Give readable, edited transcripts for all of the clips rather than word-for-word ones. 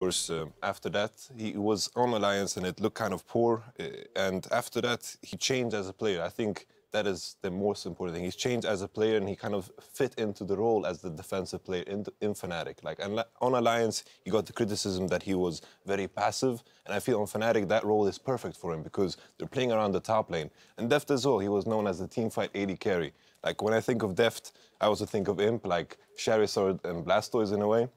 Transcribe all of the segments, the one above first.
course, after that, he was on Alliance and it looked kind of poor. And after that, he changed as a player. I think that is the most important thing. He's changed as a player and he kind of fit into the role as the defensive player in Fnatic. Like, and on Alliance, he got the criticism that he was very passive. And I feel on Fnatic, that role is perfect for him because they're playing around the top lane. And Deft as well, he was known as the teamfight AD carry. Like, when I think of Deft, I also think of Imp, like Charizard and Blastoise in a way.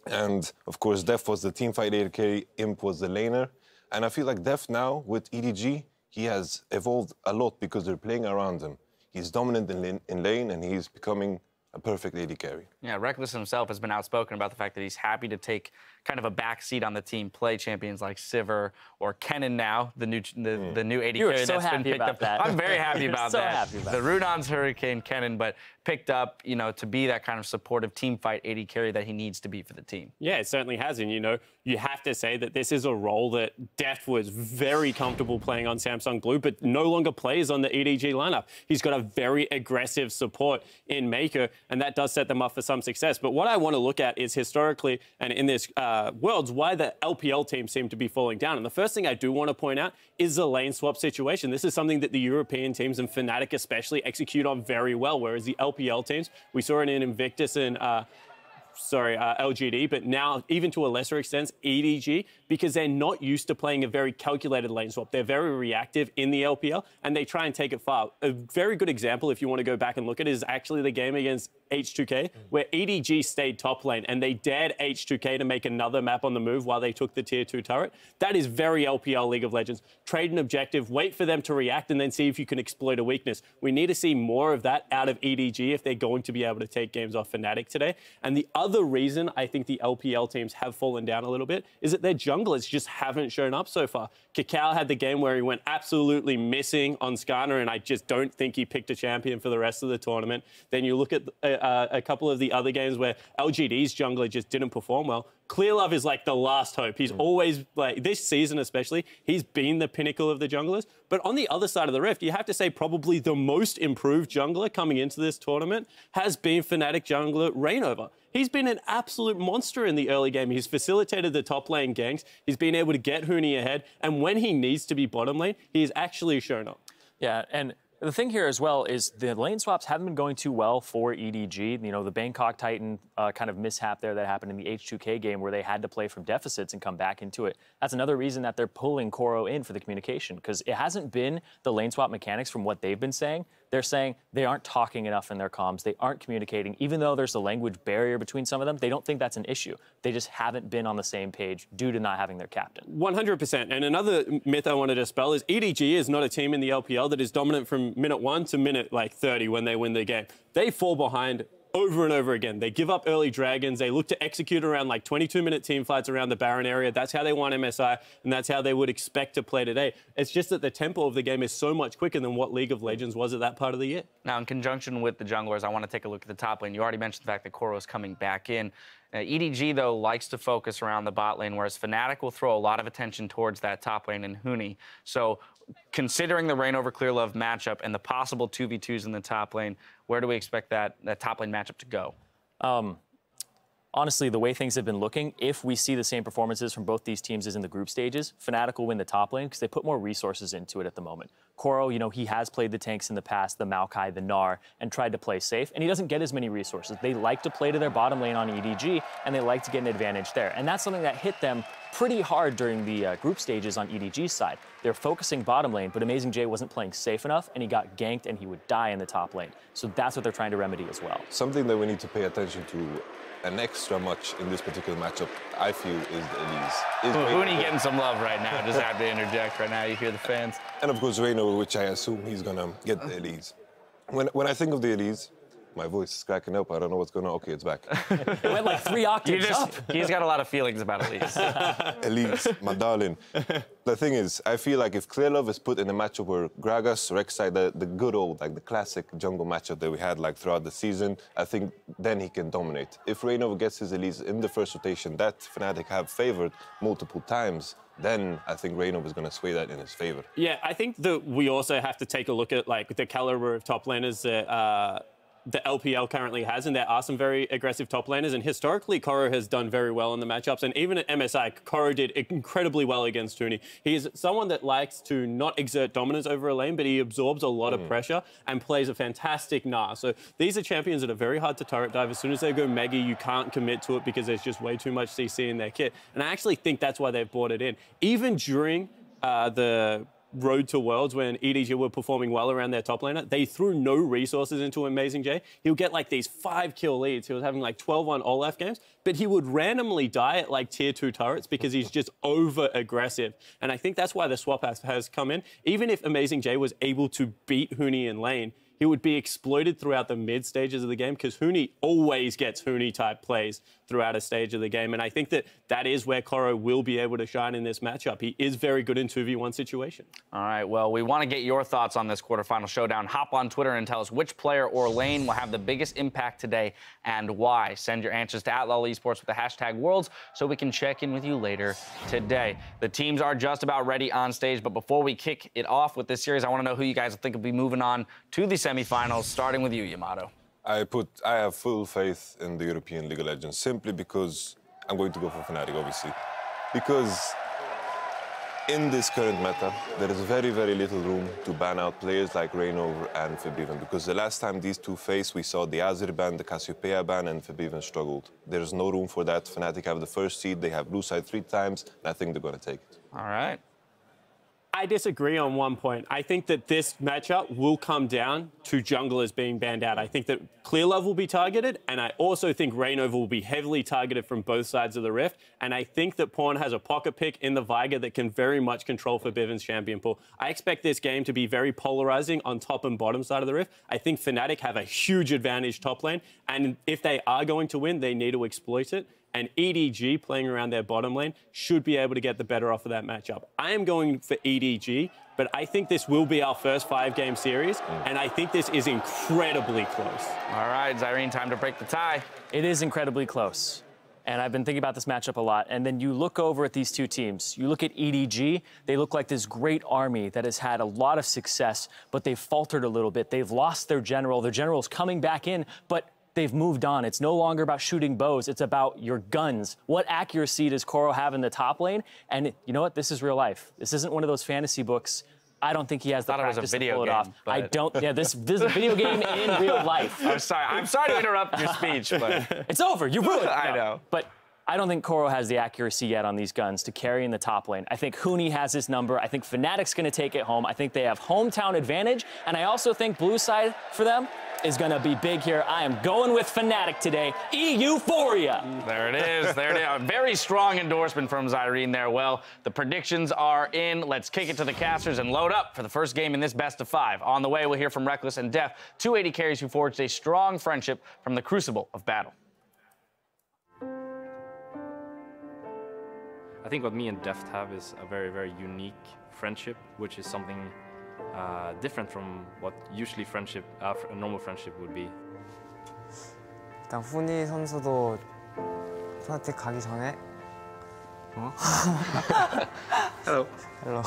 And, of course, Deft was the teamfight AD carry, Imp was the laner. And I feel like Deft now, with EDG, he has evolved a lot because they're playing around him. He's dominant in lane and he's becoming a perfect AD carry. Yeah, Reckless himself has been outspoken about the fact that he's happy to take kind of a back seat on the team, play champions like Sivir or Kennen now, the new AD carry so that's been picked up. That. I'm very happy about so that. Happy about the Runon's Hurricane Kennen, but picked up, you know, to be that kind of supportive team fight AD carry that he needs to be for the team. Yeah, it certainly has. And, you know, you have to say that this is a role that Deft was very comfortable playing on Samsung Blue, but no longer plays on the EDG lineup. He's got a very aggressive support in Maker, and that does set them up for some success. But what I want to look at is historically and in this Worlds, why the LPL teams seem to be falling down. And the first thing I do want to point out is the lane swap situation. This is something that the European teams and Fnatic especially execute on very well, whereas the LPL teams, we saw it in Invictus and LGD, but now even to a lesser extent, EDG, because they're not used to playing a very calculated lane swap. They're very reactive in the LPL, and they try and take it far. A very good example, if you want to go back and look at it, is actually the game against H2K, where EDG stayed top lane, and they dared H2K to make another map on the move while they took the tier 2 turret. That is very LPL League of Legends. Trade an objective, wait for them to react, and then see if you can exploit a weakness. We need to see more of that out of EDG if they're going to be able to take games off Fnatic today. And the other reason I think the LPL teams have fallen down a little bit is that their junglers just haven't shown up so far. Kakao had the game where he went absolutely missing on Skarner, and I just don't think he picked a champion for the rest of the tournament. Then you look at a couple of the other games where LGD's jungler just didn't perform well. Clearlove is like the last hope. He's always, like, this season especially, he's been the pinnacle of the junglers. But on the other side of the rift, you have to say probably the most improved jungler coming into this tournament has been Fnatic jungler Reignover. He's been an absolute monster in the early game. He's facilitated the top lane ganks. He's been able to get Huni ahead. And when he needs to be bottom lane, he's actually shown up. Yeah, and the thing here as well is the lane swaps haven't been going too well for EDG. You know, the Bangkok Titan kind of mishap there that happened in the H2K game where they had to play from deficits and come back into it. That's another reason that they're pulling Koro in for the communication, because it hasn't been the lane swap mechanics from what they've been saying. They're saying they aren't talking enough in their comms. They aren't communicating. Even though there's a language barrier between some of them, they don't think that's an issue. They just haven't been on the same page due to not having their captain. 100%. And another myth I want to dispel is EDG is not a team in the LPL that is dominant from minute 1 to minute 30 when they win the game. They fall behind over and over again. They give up early dragons. They look to execute around 22-minute team fights around the Baron area. That's how they won MSI, and that's how they would expect to play today. It's just that the tempo of the game is so much quicker than what League of Legends was at that part of the year. Now, in conjunction with the junglers, I want to take a look at the top lane. You already mentioned the fact that Koro is coming back in. EDG, though, likes to focus around the bot lane, whereas Fnatic will throw a lot of attention towards that top lane and Huni. So, considering the Reignover Clearlove matchup and the possible 2v2s in the top lane, where do we expect that top lane matchup to go? Honestly, the way things have been looking, if we see the same performances from both these teams as in the group stages, Fnatic will win the top lane because they put more resources into it at the moment. Koro, you know, he has played the tanks in the past, the Maokai, the Gnar, and tried to play safe, and he doesn't get as many resources. They like to play to their bottom lane on EDG, and they like to get an advantage there. And that's something that hit them pretty hard during the group stages on EDG's side. They're focusing bottom lane, but Amazing J wasn't playing safe enough, and he got ganked, and he would die in the top lane. So that's what they're trying to remedy as well. Something that we need to pay attention to an extra much in this particular matchup, I feel, is the Elise. Huni getting some love right now. Just have to interject right now. You hear the fans. And of course, Reignover, which I assume he's going to get the Elise. When I think of the Elise, my voice is cracking up. I don't know what's going on. Okay, it's back. It went like 3 octaves up. He's got a lot of feelings about Elise. Elise, my darling. The thing is, I feel like if Clearlove is put in a matchup where Gragas, Rek'Sai, the good old, the classic jungle matchup that we had throughout the season, I think then he can dominate. If Reignover gets his Elise in the first rotation that Fnatic have favored multiple times, then I think Reignover is going to sway that in his favor. Yeah, I think that we also have to take a look at the caliber of top laners that the LPL currently has, and there are some very aggressive top laners. And historically, Koro has done very well in the matchups. And even at MSI, Koro did incredibly well against Huni. He is someone that likes to not exert dominance over a lane, but he absorbs a lot of pressure and plays a fantastic Gnar. So these are champions that are very hard to turret dive. As soon as they go Mega, you can't commit to it because there's just way too much CC in their kit. And I actually think that's why they've brought it in. Even during the Road to Worlds, when EDG were performing well around their top laner, they threw no resources into Amazing J. He'll get like these 5-kill leads. He was having like 12-1 Olaf games, but he would randomly die at like tier 2 turrets because he's just over aggressive. And I think that's why the swap has come in. Even if Amazing J was able to beat Huni in lane, he would be exploited throughout the mid stages of the game because Huni always gets Huni-type plays throughout a stage of the game. And I think that is where Koro will be able to shine in this matchup. He is very good in 2v1 situation. All right, well, we want to get your thoughts on this quarterfinal showdown. Hop on Twitter and tell us which player or lane will have the biggest impact today and why. Send your answers to @LolEsports with the hashtag Worlds so we can check in with you later today. The teams are just about ready on stage, but before we kick it off with this series, I want to know who you guys think will be moving on to the semifinals, starting with you, Yamato. I have full faith in the European League of Legends simply because I'm going to go for Fnatic, obviously. Because in this current meta, there is very, very little room to ban out players like Reignover and Febiven. Because the last time these two faced, we saw the Azir ban, the Cassiopeia ban, and Febiven struggled. There's no room for that. Fnatic have the first seed, they have blue side 3 times, and I think they're going to take it. All right. I disagree on one point. I think that this matchup will come down to junglers being banned out. I think that Clearlove will be targeted, and I also think Reignover will be heavily targeted from both sides of the Rift. And I think that Pawn has a pocket pick in the Veigar that can very much control Febiven's champion pool. I expect this game to be very polarizing on top and bottom side of the Rift. I think Fnatic have a huge advantage top lane, and if they are going to win, they need to exploit it. And EDG, playing around their bottom lane, should be able to get the better off of that matchup. I am going for EDG, but I think this will be our first 5-game series, and I think this is incredibly close. All right, Zyrene, time to break the tie. It is incredibly close. And I've been thinking about this matchup a lot. And then you look over at these two teams. You look at EDG, they look like this great army that has had a lot of success, but they've faltered a little bit. They've lost their general. Their general's coming back in, but they've moved on. It's no longer about shooting bows. It's about your guns. What accuracy does Koro have in the top lane? And you know what? This is real life. This isn't one of those fantasy books. I don't think he has the practice to pull it off. I don't. Yeah, this is a video game in real life. I'm sorry to interrupt your speech, but it's over. You ruined it. I know. But I don't think Koro has the accuracy yet on these guns to carry in the top lane. I think Huni has his number. I think Fnatic's going to take it home. I think they have hometown advantage. And I also think blue side for them is going to be big here. I am going with Fnatic today. Euphoria. There it is. There it is. A very strong endorsement from Zyrene there. Well, the predictions are in. Let's kick it to the casters and load up for the first game in this best of 5. On the way, we'll hear from Reckless and Def, 280 carries who forged a strong friendship from the crucible of battle. I think what me and Deft have is a very, very unique friendship, which is something different from what usually friendship, a normal friendship would be. 일단 후니 선수도 프나틱 가기 전에 Hello. Hello.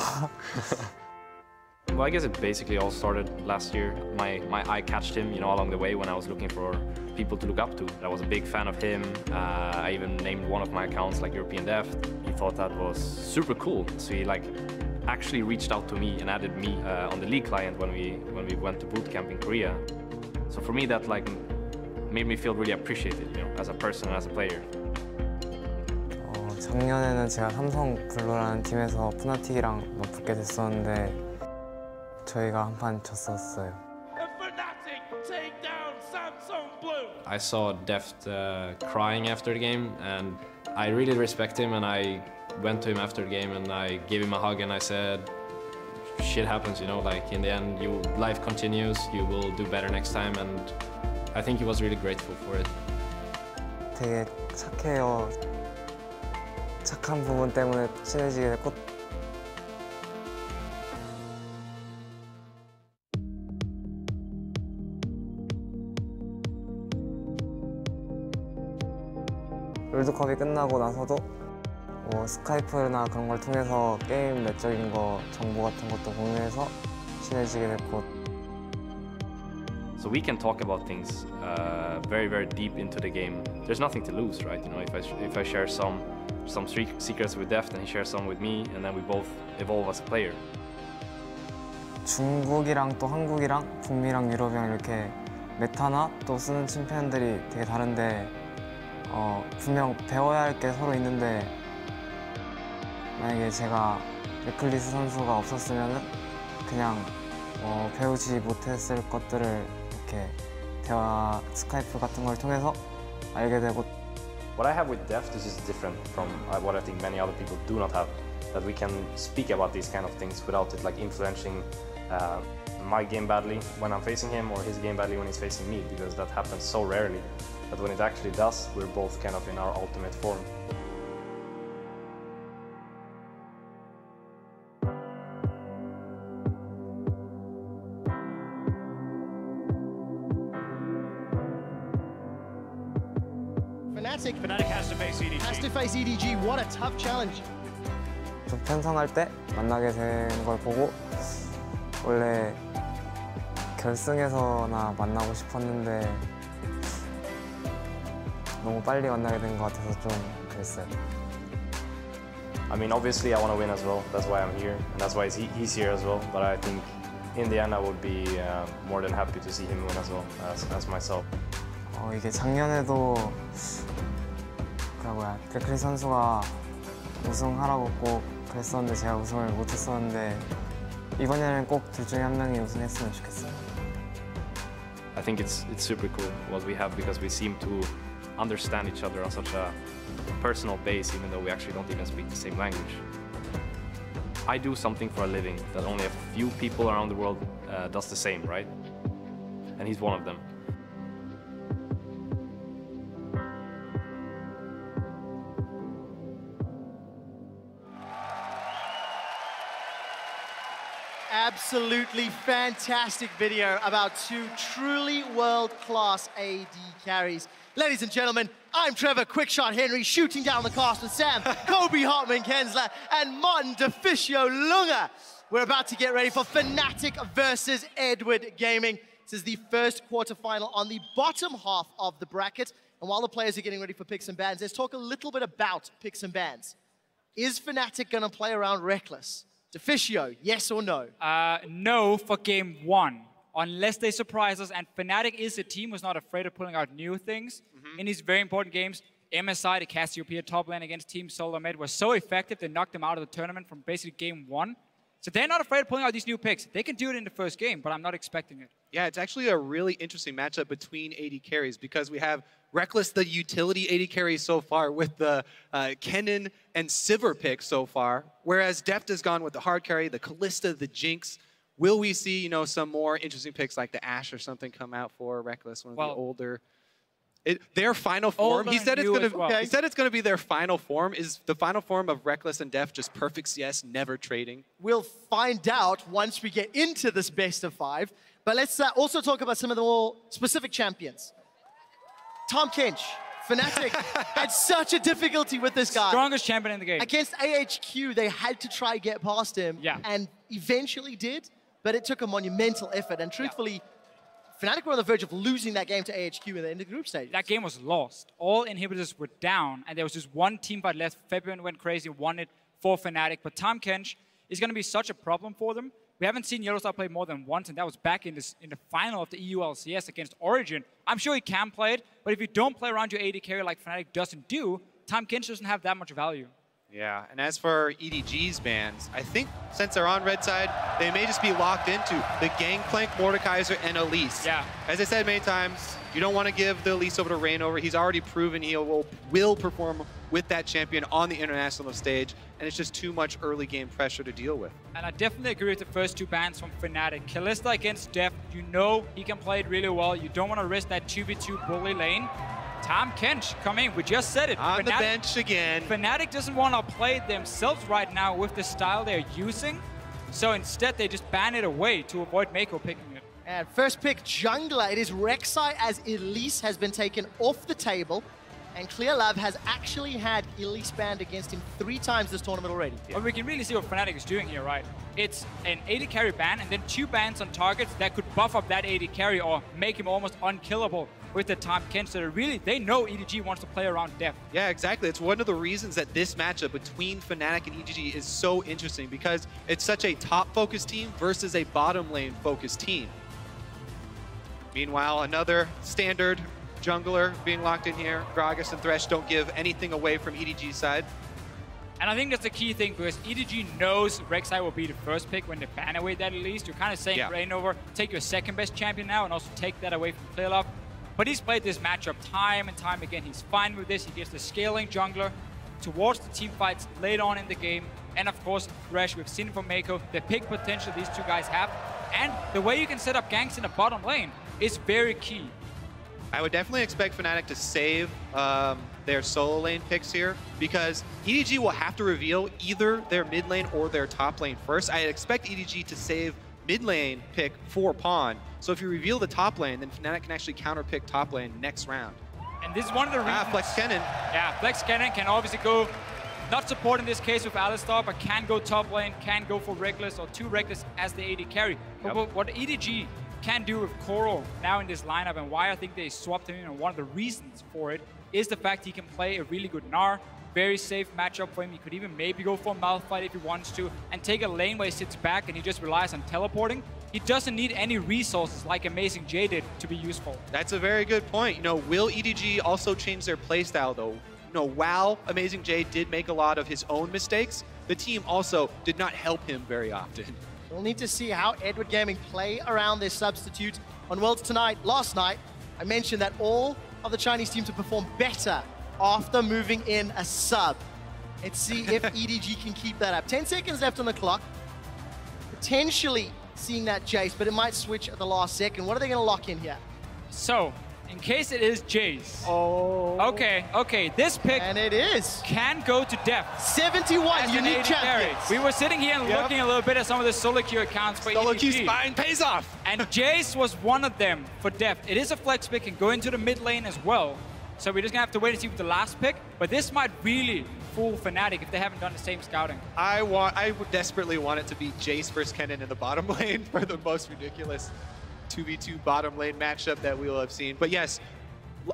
Well, I guess it basically all started last year. My eye catched him, along the way when I was looking for people to look up to. I was a big fan of him. I even named one of my accounts like European Deft. He thought that was super cool. So he actually reached out to me and added me on the League client when we went to boot camp in Korea. So for me, that made me feel really appreciated, as a person and as a player. 작년에는 제가 삼성 블루라는 팀에서 푸나틱이랑 붙게 됐었는데 저희가 한 판 졌었어요. I saw Deft crying after the game, and I really respect him, and I went to him after the game and I gave him a hug and I said, shit happens, in the end, life continues, you will do better next time, and I think he was really grateful for it. 되게 착해요. 착한 부분 때문에 친해지게 됐고 롤드컵이 끝나고 나서도 스카이프나 그런 걸 통해서 게임 내적인 거 정보 같은 것도 공유해서 친해지게 됐고 So we can talk about things very, very deep into the game. There's nothing to lose, right? You know, if I share some secrets with Deft and he shares some with me, and then we both evolve as a player. 중국이랑 또 한국이랑 북미랑 유럽이랑 이렇게 메타나 또 쓰는 챔피언들이 되게 다른데 분명 배워야 할 게 서로 있는데 만약에 제가 레클리스 선수가 없었으면 그냥 배우지 못했을 것들을 이렇게 대화 스카이프 같은 걸 통해서 알게 되고 What I have with Deft is just different from what I think many other people do not have. That we can speak about these kind of things without it like influencing my game badly when I'm facing him or his game badly when he's facing me, because that happens so rarely. But when it actually does, we're both kind of in our ultimate form. Fnatic has to face EDG. Has to face EDG. What a tough challenge. 저 편성할 때 만나게 된 걸 보고 원래 결승에서나 만나고 싶었는데 너무 빨리 만나게 된 것 같아서 좀 그랬어요. I mean, obviously I want to win as well. That's why I'm here, and that's why he's here as well. But I think in the end I would be more than happy to see him win as well as myself. 이게 작년에도 레클리 선수가 우승하라고 꼭 그랬었는데 제가 우승을 못했었는데 이번에는 꼭 둘 중에 한 명이 우승했으면 좋겠어요. I think it's super cool what we have because we seem to understand each other on such a personal base, even though we actually don't even speak the same language. I do something for a living that only a few people around the world does the same, right? And he's one of them. Absolutely fantastic video about two truly world-class AD carries. Ladies and gentlemen, I'm Trevor Quickshot Henry, shooting down the cast with Sam, Kobe Hartman Kensler, and Martin DeFicio Lunga. We're about to get ready for Fnatic versus Edward Gaming. This is the first quarterfinal on the bottom half of the bracket. And while the players are getting ready for picks and bans, let's talk a little bit about picks and bans. Is Fnatic going to play around Reckless? DeFicio, yes or no? No for game one, unless they surprise us. And Fnatic is a team who's not afraid of pulling out new things in these very important games. MSI, the Cassiopeia top lane against Team Solar Med, was so effective they knocked them out of the tournament from basically game one. So they're not afraid of pulling out these new picks. They can do it in the first game, but I'm not expecting it. Yeah, it's actually a really interesting matchup between AD carries because we have Reckless, the utility AD carry so far, with the Kennen and Sivir pick so far, whereas Deft has gone with the hard carry, the Kalista, the Jinx. Will we see, you know, some more interesting picks like the Ashe or something come out for Reckless, one of the older? Their final form, he said it's going to he said it's going to be their final form. Is the final form of Reckless and Deft just perfect CS, never trading? We'll find out once we get into this best of five. But let's also talk about some of the more specific champions. Tom Kench, Fnatic had such a difficulty with this guy. Strongest champion in the game. Against AHQ, they had to try get past him, and eventually did, but it took a monumental effort. And truthfully, Fnatic were on the verge of losing that game to AHQ in the group stage. That game was lost. All inhibitors were down, and there was just one team fight left. Fabian went crazy, won it for Fnatic. But Tom Kench is going to be such a problem for them. We haven't seen Yellowstar play more than once, and that was back in the final of the EU LCS against Origin. I'm sure he can play it, but if you don't play around your AD carry like Fnatic doesn't do, Tom Kench doesn't have that much value. Yeah, and as for EDG's bans, I think since they're on red side, they may just be locked into the Gangplank, Mordekaiser, and Elise. Yeah. As I said many times, you don't want to give the Elise over to Reignover. He's already proven he will perform with that champion on the international stage, and it's just too much early game pressure to deal with. And I definitely agree with the first two bans from Fnatic. Kalista against Deft, you know he can play it really well. You don't want to risk that 2v2 bully lane. Tom Kench coming, we just said it. On the bench again. Fnatic doesn't want to play it themselves right now with the style they're using. So instead, they just ban it away to avoid Mako picking it. And first pick, jungler. It is Rek'Sai as Elise has been taken off the table. And ClearLab has actually had Elise banned against him 3 times this tournament already. But we can really see what Fnatic is doing here, right? It's an AD carry ban and then 2 bans on targets that could buff up that AD carry or make him almost unkillable with the Tahm Kench. So really, they know EDG wants to play around Deft. Yeah, exactly. It's one of the reasons that this matchup between Fnatic and EDG is so interesting, because it's such a top-focused team versus a bottom lane-focused team. Meanwhile, another standard jungler being locked in here. Gragas and Thresh don't give anything away from EDG's side. And I think that's the key thing, because EDG knows Rek'Sai will be the first pick when they ban away that Elise. You're kind of saying, Reignover, take your second best champion now and also take that away from ClearLab. But he's played this matchup time and time again. He's fine with this. He gets the scaling jungler towards the team fights late on in the game. And of course, Thresh, we've seen from Mako, the pick potential these 2 guys have. And the way you can set up ganks in the bottom lane is very key. I would definitely expect Fnatic to save their solo lane picks here, because EDG will have to reveal either their mid lane or their top lane first. I expect EDG to save mid lane pick for Pawn. So if you reveal the top lane, then Fnatic can actually counter pick top lane next round. And this is one of the reasons. Flex Cannon. Yeah, Flex Cannon can obviously go, not support in this case with Alistar, but can go top lane, can go for Reckless or 2 Reckless as the AD carry. But what EDG can do with Koro now in this lineup, and why I think they swapped him in, and one of the reasons for it is the fact he can play a really good Gnar. Very safe matchup for him. He could even maybe go for a Malphite if he wants to, and take a lane where he sits back and he just relies on teleporting. He doesn't need any resources like Amazing J did to be useful. That's a very good point. You know, will EDG also change their playstyle though? You know, while Amazing J did make a lot of his own mistakes, the team also did not help him very often. We'll need to see how Edward Gaming play around their substitute on Worlds tonight. Last night, I mentioned that all of the Chinese teams have performed better after moving in a sub. Let's see if EDG can keep that up. 10 seconds left on the clock. Potentially seeing that Jace, but it might switch at the last second. What are they going to lock in here? So, in case it is Jace. Oh. Okay, this pick. And it is. Can go to Deft. 71 unique champions. We were sitting here and looking a little bit at some of the solo queue accounts for Solo queue EDG. spine pays off. And Jace was one of them for Deft. It is a flex pick and go into the mid lane as well. So we're just gonna have to wait and see with the last pick. But this might really fool Fnatic if they haven't done the same scouting. I would desperately want it to be Jace versus Kennen in the bottom lane for the most ridiculous 2v2 bottom lane matchup that we will have seen. But yes,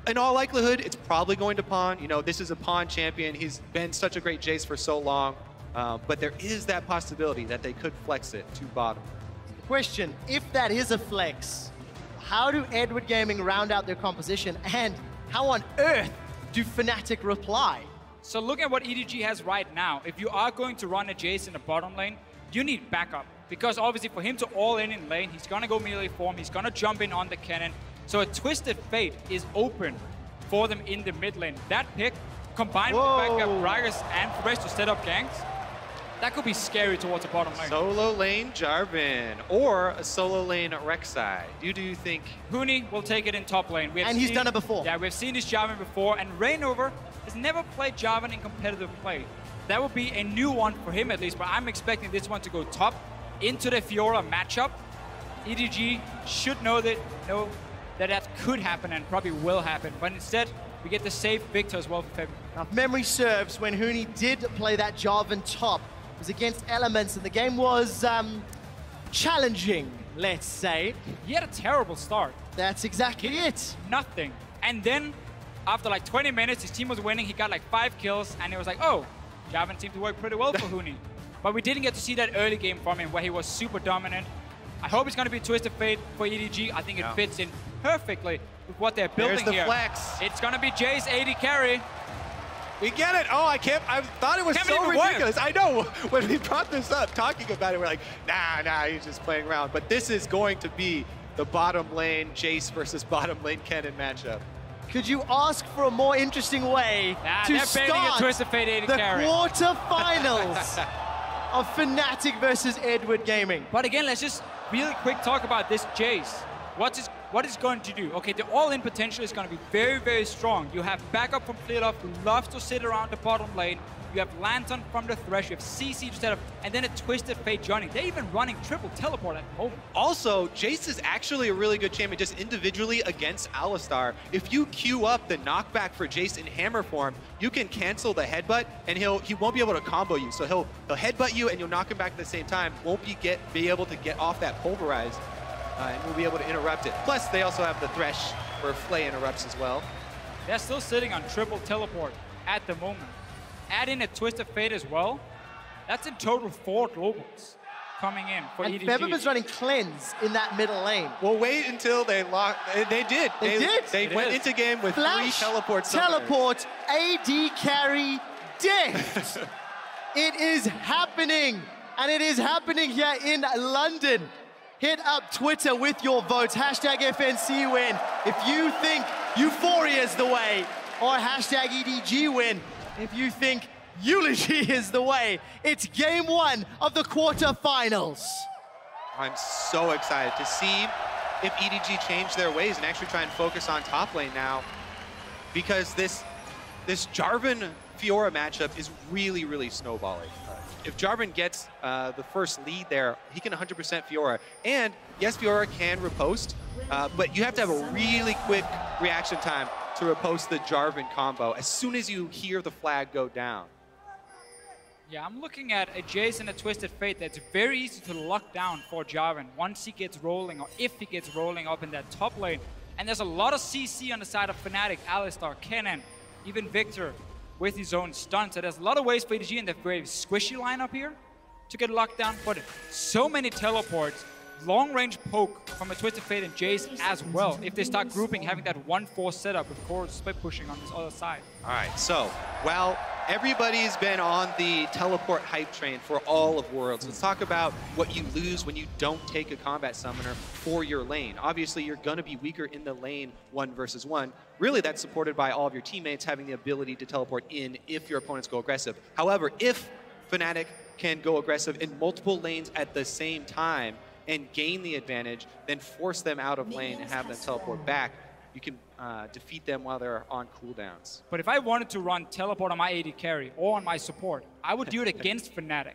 in all likelihood, it's probably going to Pawn. You know, this is a Pawn champion. He's been such a great Jace for so long. But there is that possibility that they could flex it to bottom. Question, if that is a flex, how do Edward Gaming round out their composition, and how on earth do Fnatic reply? So look at what EDG has right now. If you are going to run a Jace in the bottom lane, you need backup. Because obviously for him to all in lane, he's gonna go melee form, he's gonna jump in on the cannon. So a Twisted Fate is open for them in the mid lane. That pick, combined with backup Gragas and Thresh to set up ganks, that could be scary towards the bottom lane. Solo lane Jarvan or a solo lane Rek'Sai. Do you think? Huni will take it in top lane. And he's done it before. Yeah, we've seen this Jarvan before, and Reignover has never played Jarvan in competitive play. That would be a new one for him at least, but I'm expecting this one to go top into the Fiora matchup. EDG should know that could happen and probably will happen, but instead we get the safe victor as well for Feb. Now, if memory serves, when Huni did play that Jarvan top, it was against Elements, and the game was challenging, let's say. He had a terrible start. That's exactly it. Nothing. And then, after like 20 minutes, his team was winning. He got like 5 kills, and it was like, oh, Jarvan seemed to work pretty well for Huni. But we didn't get to see that early game from him where he was super dominant. I hope it's going to be Twisted Fate for EDG. I think it fits in perfectly with what they're building There's the here. flex. It's going to be Jace AD carry. We get it. Oh, I thought it was so ridiculous. I know. When we brought this up, talking about it, we're like, nah, he's just playing around. But this is going to be the bottom lane Jace versus bottom lane Kennen matchup. Could you ask for a more interesting way to start Twisted Fate AD the carry. quarterfinals of Fnatic versus Edward Gaming? But again, let's just really quick talk about this Jace. What is going to do? Okay, the all-in potential is going to be very, very strong. You have backup from ClearLab who loves to sit around the bottom lane. You have Lantern from the Thresh, you have CC to set up, and then a Twisted Fate joining. They're even running triple teleport at the moment. Also, Jace is actually a really good champion just individually against Alistar. If you queue up the knockback for Jace in hammer form, you can cancel the headbutt and he won't be able to combo you. So he'll headbutt you and you'll knock him back at the same time. Won't be able to get off that pulverize and we'll be able to interrupt it. Plus, they also have the Thresh where Flay interrupts as well. They're still sitting on triple teleport at the moment. Add in a Twisted Fate as well. That's in total 4 globals coming in for EDG. And Febiven's running cleanse in that middle lane. Well, wait until they lock. They did. They went into game with Flash, 3 teleports. Teleport, AD carry, death. It is happening. And it is happening here in London. Hit up Twitter with your votes. Hashtag FNC win. If you think Euphoria is the way, or hashtag EDG win. If you think Eulogy is the way, it's game 1 of the quarterfinals. I'm so excited to see if EDG change their ways and actually try and focus on top lane now, because this Jarvan Fiora matchup is really, really snowballing. If Jarvan gets the first lead there, he can 100% Fiora. And yes, Fiora can riposte, but you have to have a really quick reaction time to riposte the Jarvan combo as soon as you hear the flag go down. Yeah, I'm looking at a Jace and a Twisted Fate that's very easy to lock down for Jarvan once he gets rolling, or if he gets rolling up in that top lane. And there's a lot of CC on the side of Fnatic, Alistar, Kennen, even Victor with his own stun. So there's a lot of ways for EDG in the very squishy lineup here to get locked down, but so many teleports, long-range poke from a Twisted Fate and Jace as well. If they start grouping, having that 1-4 setup with Koro split pushing on this other side. All right, so while everybody's been on the teleport hype train for all of Worlds, let's talk about what you lose when you don't take a combat summoner for your lane. Obviously, you're going to be weaker in the lane 1 versus 1. Really, that's supported by all of your teammates having the ability to teleport in if your opponents go aggressive. However, if Fnatic can go aggressive in multiple lanes at the same time and gain the advantage, then force them out of lane and have them teleport back, you can defeat them while they're on cooldowns. But if I wanted to run teleport on my AD carry or on my support, I would do it against Fnatic.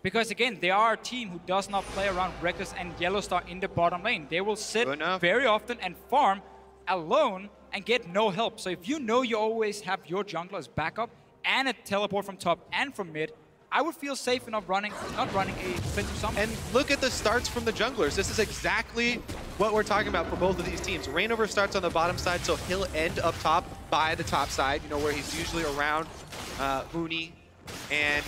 Because again, they are a team who does not play around Reckless and Yellowstar in the bottom lane. They will sit very often and farm alone and get no help. So if you know you always have your jungler as backup and a teleport from top and from mid, I would feel safe enough not running a defensive summon. And look at the starts from the junglers. This is exactly what we're talking about for both of these teams. Reignover starts on the bottom side, so he'll end up top by the top side, you know, where he's usually around Huni. And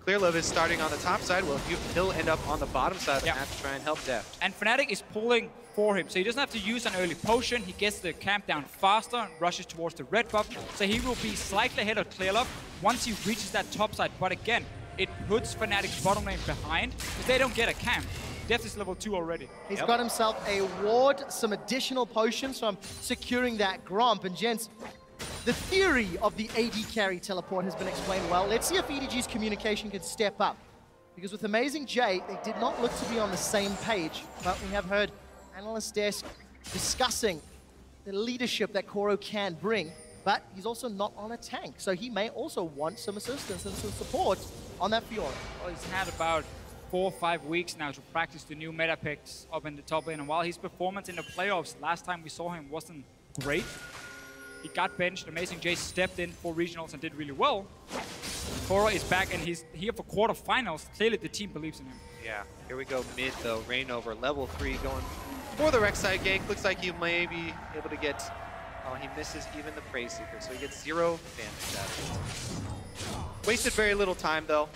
Clearlove is starting on the top side. Well, he'll end up on the bottom side and have to try and help Deft. And Fnatic is pulling for him, so he doesn't have to use an early potion. He gets the camp down faster and rushes towards the red buff, so he will be slightly ahead of Clearlove once he reaches that top side. But again, it puts Fnatic's bottom lane behind because they don't get a camp. Deft is level 2 already. He's got himself a ward, some additional potions from securing that Gromp. And gents, the theory of the AD carry teleport has been explained well. Let's see if EDG's communication can step up. Because with Amazing J, they did not look to be on the same page. But we have heard Analyst Desk discussing the leadership that Koro can bring. But he's also not on a tank, so he may also want some assistance and some support on that Fiora. Well, he's had about 4 or 5 weeks now to practice the new meta picks up in the top lane, and while his performance in the playoffs last time we saw him wasn't great, he got benched. Amazing J stepped in for regionals and did really well. Koro is back and he's here for quarterfinals. Clearly the team believes in him. Yeah, here we go mid though. Reignover, level 3, going for the Rek'Sai gank. Looks like he may be able to get... Oh, he misses even the Prey Seeker, so he gets 0 damage out of it. Wasted very little time, though.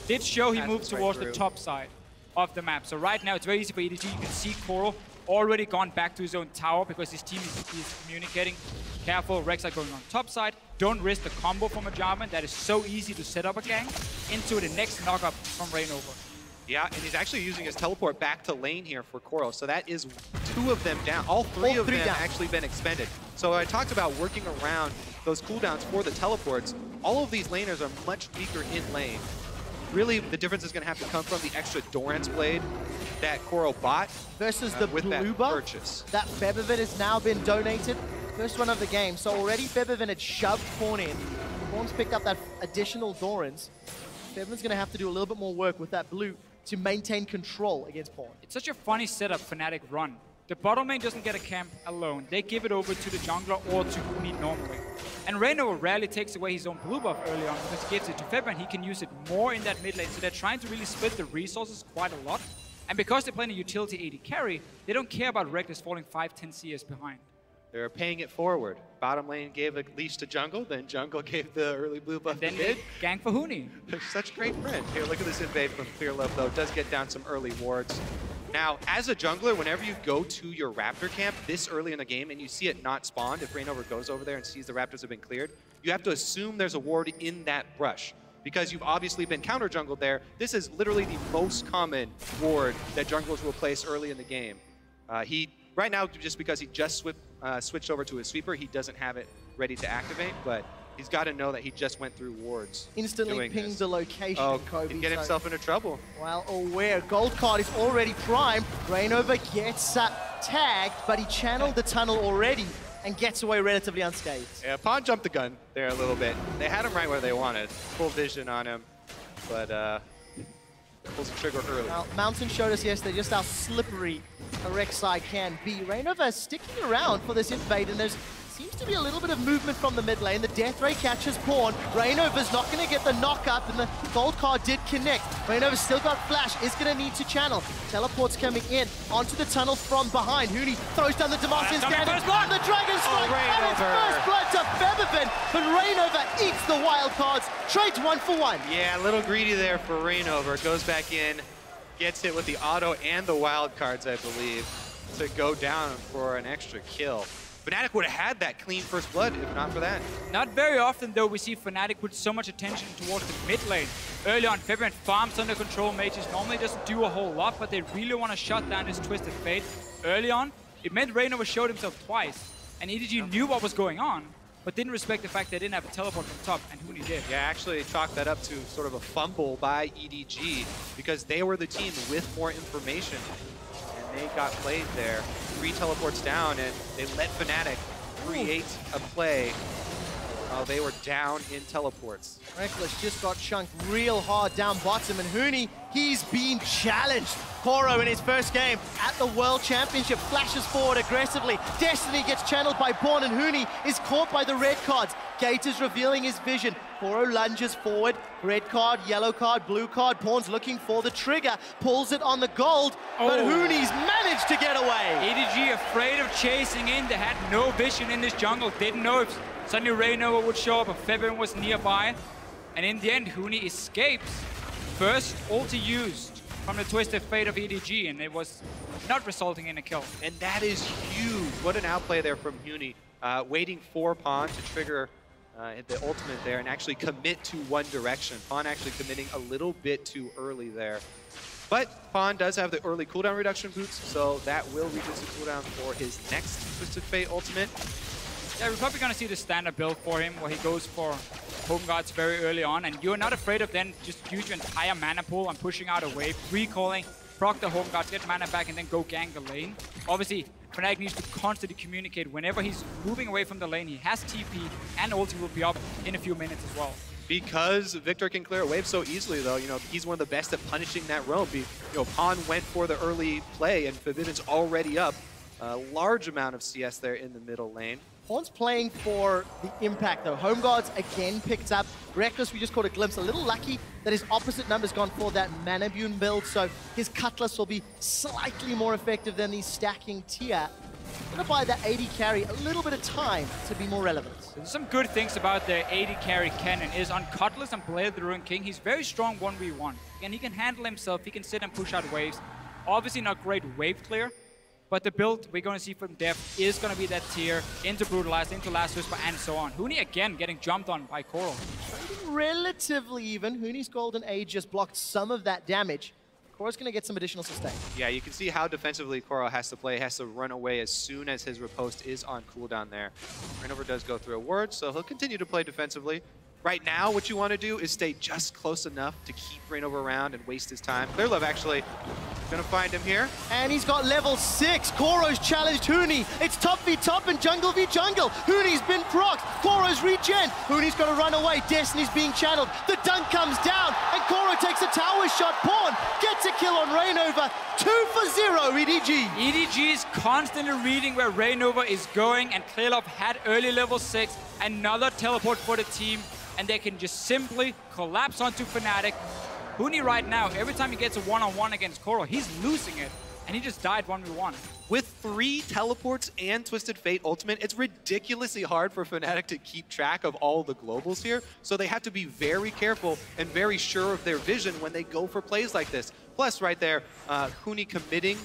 Did show he moved towards the top side of the map. So right now, it's very easy for EDG. You can see Koro already gone back to his own tower because his team is communicating. Careful, Rek'Sai going on top side. Don't risk the combo from a Jarvan. That is so easy to set up a gank into the next knockup from Reignover. Yeah, and he's actually using his teleport back to lane here for Koro. So that is 2 of them down. All three of them actually been expended. So I talked about working around those cooldowns for the teleports. All of these laners are much weaker in lane. Really, the difference is going to have to come from the extra Doran's Blade that Koro bought versus the with blue that buff purchase. That Febiven has now been donated. First one of the game. So already Febiven had shoved Corn in. Pawn's picked up that additional Dorans. Fevin's going to have to do a little bit more work with that blue to maintain control against Pawn. It's such a funny setup Fnatic run. The bottom lane doesn't get a camp alone. They give it over to the jungler or to Huni normally. And Reino rarely takes away his own blue buff early on because he gives it to Feb and he can use it more in that mid lane. So they're trying to really split the resources quite a lot. And because they're playing a utility AD carry, they don't care about Reckless falling 5-10 CS behind. They're paying it forward. Bottom lane gave a leash to jungle, then jungle gave the early blue buff and to then mid. Gang for Huni. They're such great friends. Here, look at this invade from Fearlove, though. Does get down some early wards. Now, as a jungler, whenever you go to your Raptor camp this early in the game and you see it not spawned, if Reignover goes over there and sees the Raptors have been cleared, you have to assume there's a ward in that brush. Because you've obviously been counter jungled there, this is literally the most common ward that junglers will place early in the game. Right now, just because he just switched over to his sweeper, he doesn't have it ready to activate, but he's got to know that he just went through wards. Instantly pings the location, Kobe. He'd get himself into trouble. Well aware. Gold card is already primed. Reignover gets tagged, but he channeled the tunnel already and gets away relatively unscathed. Yeah, Pawn jumped the gun there a little bit. They had him right where they wanted. Full vision on him, but pulls the trigger early. Well, Mountain showed us yesterday just how slippery a Rek'Sai can be. Reignover sticking around for this invade, and there's seems to be a little bit of movement from the mid lane. The Death Ray catches Pawn. Reignover's not going to get the knock up, and the gold card did connect. Reignover's still got flash, is going to need to channel. Teleport's coming in onto the tunnel from behind. Huni throws down the Demacian standard. The Dragon Strike, and it's first blood to Featherfin, but Reignover eats the wild cards. Trades 1 for 1. Yeah, a little greedy there for Reignover. Goes back in, gets hit with the auto and the wild cards, I believe, to go down for an extra kill. Fnatic would have had that clean first blood if not for that. Not very often, though, we see Fnatic put so much attention towards the mid lane. Early on, Febrant farms under control mages. Normally doesn't do a whole lot, but they really want to shut down his Twisted Fate. Early on, it meant Reignover showed himself twice, and EDG knew what was going on, but didn't respect the fact they didn't have a teleport from top, and Huni did. Yeah, actually chalked that up to sort of a fumble by EDG because they were the team with more information. And they got played there. 3 teleports down, and they let Fnatic create a play. Oh, they were down in teleports. Reckless just got chunked real hard down bottom, and Huni, he's been challenged. Koro in his first game at the World Championship flashes forward aggressively. Destiny gets channeled by Pawn, and Huni is caught by the red cards. Gate is revealing his vision. Koro lunges forward. Red card, yellow card, blue card. Pawn's looking for the trigger, pulls it on the gold, but Huni's managed to get away. EDG afraid of chasing in. They had no vision in this jungle. Didn't know if suddenly Reignover would show up, but Febian was nearby. And in the end, Huni escapes. First ulti used from the Twisted Fate of EDG, and it was not resulting in a kill. And that is huge. What an outplay there from Huni. Waiting for Pawn to trigger the ultimate there and actually commit to one direction. Pawn actually committing a little bit too early there. But Pawn does have the early cooldown reduction boots, so that will reduce the cooldown for his next Twisted Fate ultimate. Yeah, we're probably going to see the standard build for him, where he goes for Home Guards very early on, and you're not afraid of then just use your entire mana pool and pushing out a wave, recalling, proc the Home Guards, get mana back, and then go gang the lane. Obviously, Fnatic needs to constantly communicate. Whenever he's moving away from the lane, he has TP, and ulti will be up in a few minutes as well. Because Victor can clear a wave so easily, though, you know, he's one of the best at punishing that roam. You know, Pawn went for the early play, and Forbidden's already up. A large amount of CS there in the middle lane. Pawn's playing for the impact, though. Home Guards again picked up. Reckless, we just caught a glimpse. A little lucky that his opposite number's gone for that Mana Bune build, so his Cutlass will be slightly more effective than the stacking tier. Gonna buy that AD carry a little bit of time to be more relevant. There's some good things about the AD carry Kennen is on Cutlass and Blade of the Ruined King. He's very strong 1v1. Again, he can handle himself. He can sit and push out waves. Obviously not great wave clear, but the build we're going to see from Deft is going to be that tier into Brutalize, into Last Whisper, and so on. Huni again getting jumped on by Coral. Relatively even. Huni's Golden Age just blocked some of that damage. Cora's going to get some additional sustain. Yeah, you can see how defensively Coral has to play. He has to run away as soon as his riposte is on cooldown there. Reignover does go through a ward, so he'll continue to play defensively. Right now, what you want to do is stay just close enough to keep Rainover around and waste his time. Clearlove actually gonna find him here. And he's got level 6. Koro's challenged Huni. It's top v top and jungle v jungle. Huni's been procced. Koro's regen. Huni's got to run away. Destiny's being channeled. The dunk comes down and Koro takes a tower shot. Pawn gets a kill on Rainover. 2 for 0, EDG. EDG is constantly reading where Rainover is going, and Clearlove had early level 6. Another teleport for the team, and they can just simply collapse onto Fnatic. Huni right now, every time he gets a one-on-one against Koro, he's losing it, and he just died 1v1. With 3 teleports and Twisted Fate ultimate, it's ridiculously hard for Fnatic to keep track of all the globals here, so they have to be very careful and very sure of their vision when they go for plays like this. Plus, right there, Huni committing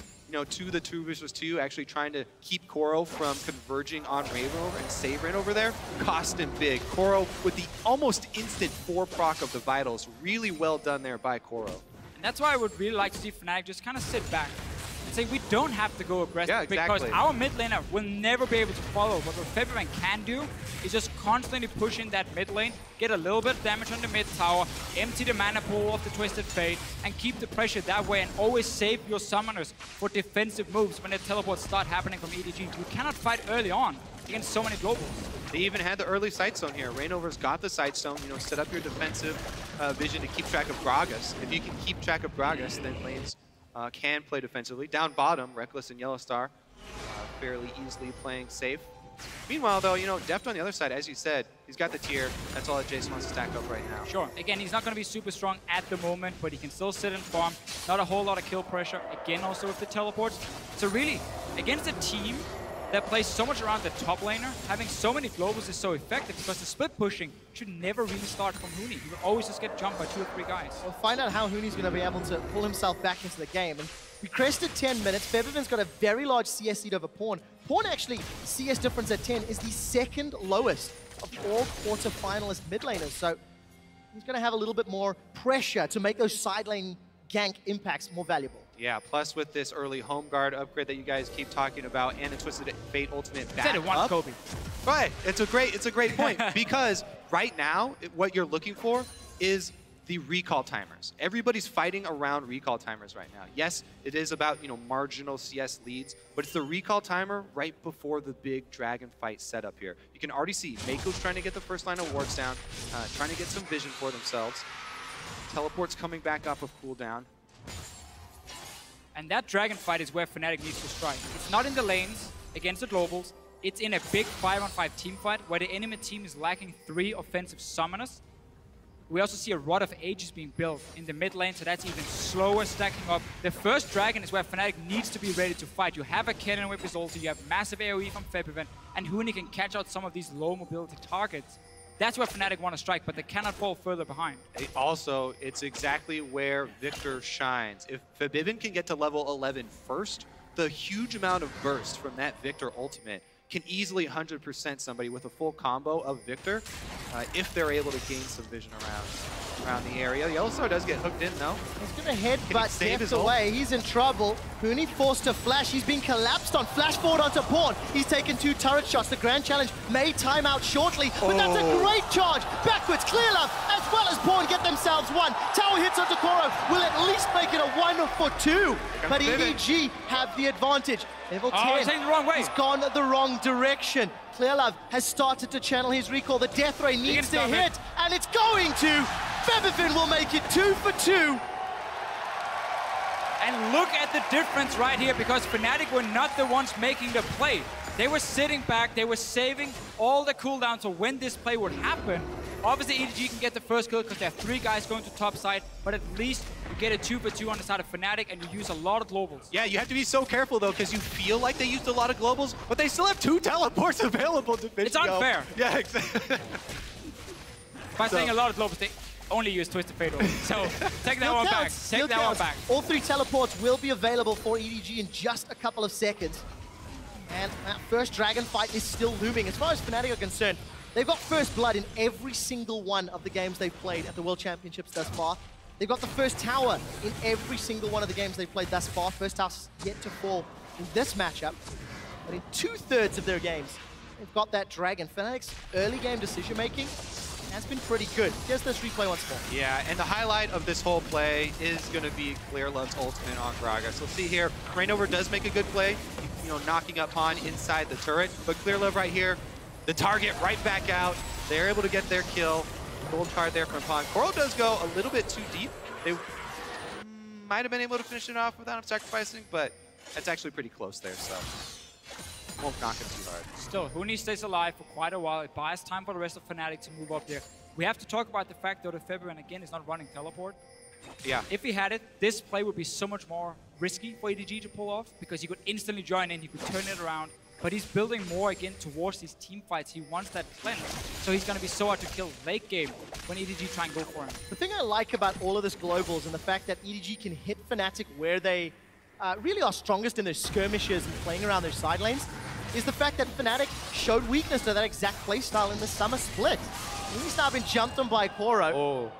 to the 2 versus 2, actually trying to keep Koro from converging on Rainover and save Rainover there, cost him big. Koro with the almost instant 4 proc of the Vitals, really well done there by Koro. And that's why I would really like to see Fnatic just kind of sit back and say we don't have to go aggressive, yeah, exactly. Because our mid laner will never be able to follow. But what Febiven can do is just constantly push in that mid lane, get a little bit of damage on the mid tower, empty the mana pool of the Twisted Fate, and keep the pressure that way, and always save your summoners for defensive moves when the teleports start happening from EDG. You cannot fight early on against so many globals. They even had the early sight stone here. Rainover's got the sight stone, set up your defensive vision to keep track of Gragas. If you can keep track of Gragas, then lanes can play defensively. Down bottom, Reckless and Yellowstar fairly easily playing safe. Meanwhile, though, Deft on the other side, as you said, he's got the tier. That's all that Jace wants to stack up right now. Sure. Again, he's not going to be super strong at the moment, but he can still sit and farm. Not a whole lot of kill pressure. Again, also with the teleports. So really, against a team that plays so much around the top laner, having so many globals is so effective because the split pushing should never really start from Huni. You will always just get jumped by 2 or 3 guys. We'll find out how Huni's going to be able to pull himself back into the game. And we crested 10 minutes. Febiven's got a very large CS lead over Pawn. Pawn actually, CS difference at 10 is the 2nd lowest of all quarter-finalist mid laners. So he's going to have a little bit more pressure to make those side lane gank impacts more valuable. Yeah, plus with this early home guard upgrade that you guys keep talking about and the Twisted Fate ultimate back Said it once, up. Kobe. Right, it's a great point because right now what you're looking for is the recall timers. Everybody's fighting around recall timers right now. Yes, it is about marginal CS leads, but it's the recall timer right before the big dragon fight setup here. You can already see Mako's trying to get the first line of wards down, trying to get some vision for themselves. Teleports coming back up of cooldown. And that dragon fight is where Fnatic needs to strike. It's not in the lanes against the globals. It's in a big 5-on-5 team fight where the enemy team is lacking 3 offensive summoners. We also see a Rod of Ages being built in the mid lane, so that's even slower stacking up. The first dragon is where Fnatic needs to be ready to fight. You have a cannon with his ulti, you have massive AoE from Febiven, and Huni can catch out some of these low mobility targets. That's where Fnatic want to strike, but they cannot fall further behind. Also, it's exactly where Victor shines. If Febiven can get to level 11 first, the huge amount of burst from that Victor ultimate can easily 100% somebody with a full combo of Victor if they're able to gain some vision around the area. Yellowstar does get hooked in, though. He's going to headbutt Deft away. He's in trouble. Huni forced to flash. He's been collapsed on. Flash forward onto Pawn. He's taken 2 turret shots. The Grand Challenge may time out shortly, but that's a great charge. Backwards, Clearlove, as well as Pawn get themselves 1. Tower hits onto Koro. Will at least make it a 1 for 2. But EDG have the advantage. Level 10. He's taking the wrong way. He's gone the wrong direction. Clearlove has started to channel his recall. The Death Ray needs to hit, and it's going to. Febiven will make it 2 for 2. And look at the difference right here, because Fnatic were not the ones making the play. They were sitting back, they were saving all the cooldowns, so when this play would happen, obviously EDG can get the first kill because there are 3 guys going to top side, but at least you get a 2 for 2 on the side of Fnatic and you use a lot of globals. Yeah, you have to be so careful though, because you feel like they used a lot of globals, but they still have 2 teleports available to finish. It's unfair. Yeah, exactly. By saying a lot of globals, they only use Twisted Fate. So take that one back. Take that one back. All 3 teleports will be available for EDG in just a couple of seconds. And that first dragon fight is still looming. As far as Fnatic are concerned, they've got first blood in every single one of the games they've played at the World Championships thus far. They've got the first tower in every single one of the games they've played thus far. First tower's yet to fall in this matchup. But in 2/3 of their games, they've got that dragon. Fnatic's early game decision-making has been pretty good. Guess let's replay once more. Yeah, and the highlight of this whole play is going to be ClearLove's ultimate on Gragas. So see here, Rainover does make a good play, you know, knocking up Pawn inside the turret, but ClearLove right here, the target right back out. They're able to get their kill. Gold card there from Pawn. Coral does go a little bit too deep. They might have been able to finish it off without him sacrificing, but that's actually pretty close there, so won't knock him too hard. Still, Huni stays alive for quite a while. It buys time for the rest of Fnatic to move up there. We have to talk about the fact, though, that Fabian, again, is not running teleport. Yeah. If he had it, this play would be so much more risky for EDG to pull off, because he could instantly join in, he could turn it around. But he's building more, again, towards these team fights. He wants that cleanse. So he's going to be so hard to kill late game when EDG try and go for him. The thing I like about all of this globals and the fact that EDG can hit Fnatic where they really are strongest in their skirmishes and playing around their side lanes is the fact that Fnatic showed weakness to that exact playstyle in the summer split. He's now been jumped on by Koro. Oh,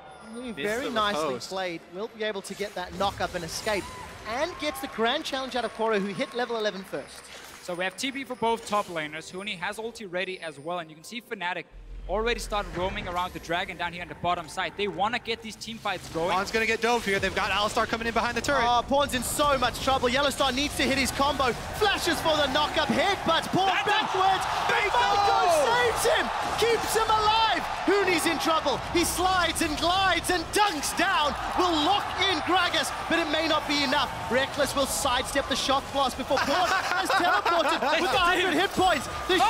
very nicely played. Will be able to get that knock up and escape. And gets the grand challenge out of Koro, who hit level 11 first. So we have TP for both top laners. Huni has ulti ready as well, and you can see Fnatic already start roaming around the dragon down here on the bottom side. They want to get these team fights going. Pawn's going to get dove here. They've got Alistar coming in behind the turret. Oh, Pawn's in so much trouble. Yellowstar needs to hit his combo. Flashes for the knock-up hit, but Pawn backwards. Mako saves him, keeps him alive. Huni's in trouble. He slides and glides and dunks down. Will lock in Gragas, but it may not be enough. Reckless will sidestep the shock blast before Pawn has teleported with 100 hit points. The he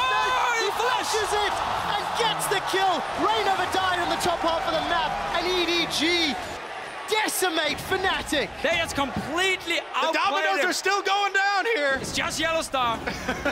flashes it and gets the kill. Rainover died on the top half of the map, and EDG decimate Fnatic. They just completely outplayed The dominoes are still going down here. It's just Yellowstar.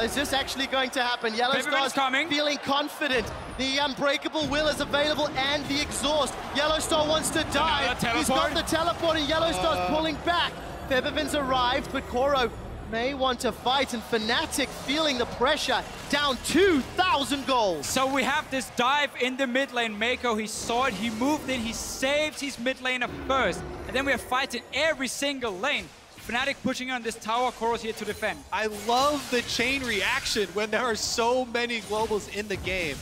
Is this actually going to happen? Yellowstar's feeling confident. The Unbreakable Will is available and the Exhaust. Yellowstar wants to dive. He's got the teleport and Yellowstar's pulling back. Febiven's arrived, but Koro may want to fight, and Fnatic feeling the pressure, down 2,000 goals. So we have this dive in the mid lane. Mako, he saw it, he moved in, he saves his mid laner first. And then we have fights in every single lane. Fnatic pushing on this tower, Koro's here to defend. I love the chain reaction when there are so many globals in the game.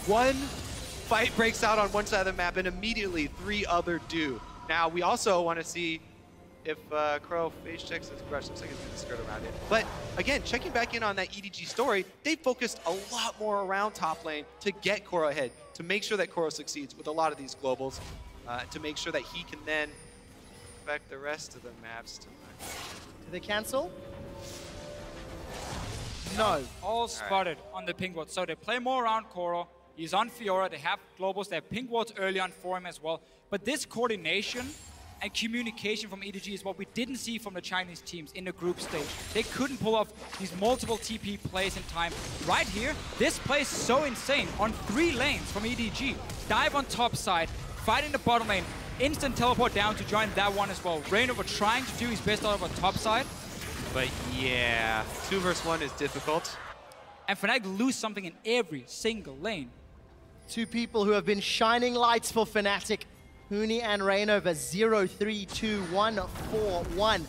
One fight breaks out on one side of the map and immediately 3 other do. Now, we also want to see if Crow face checks his brush. Looks like he's going to skirt around it. But again, checking back in on that EDG story, they focused a lot more around top lane to get Koro ahead, to make sure that Koro succeeds with a lot of these globals, to make sure that he can then affect the rest of the maps. Do they cancel? No. All spotted on the pink ward. So they play more around Koro. He's on Fiora. They have globals. They have pink wards early on for him as well. But this coordination and communication from EDG is what we didn't see from the Chinese teams in the group stage. They couldn't pull off these multiple TP plays in time. Right here, this play is so insane. On 3 lanes from EDG. Dive on top side, fight in the bottom lane, instant teleport down to join that one as well. Rainover trying to do his best out of a top side. But yeah, 2 versus 1 is difficult. And Fnatic lose something in every single lane. 2 people who have been shining lights for Fnatic. Huni and Rainover, 0-3-2-1-4-1.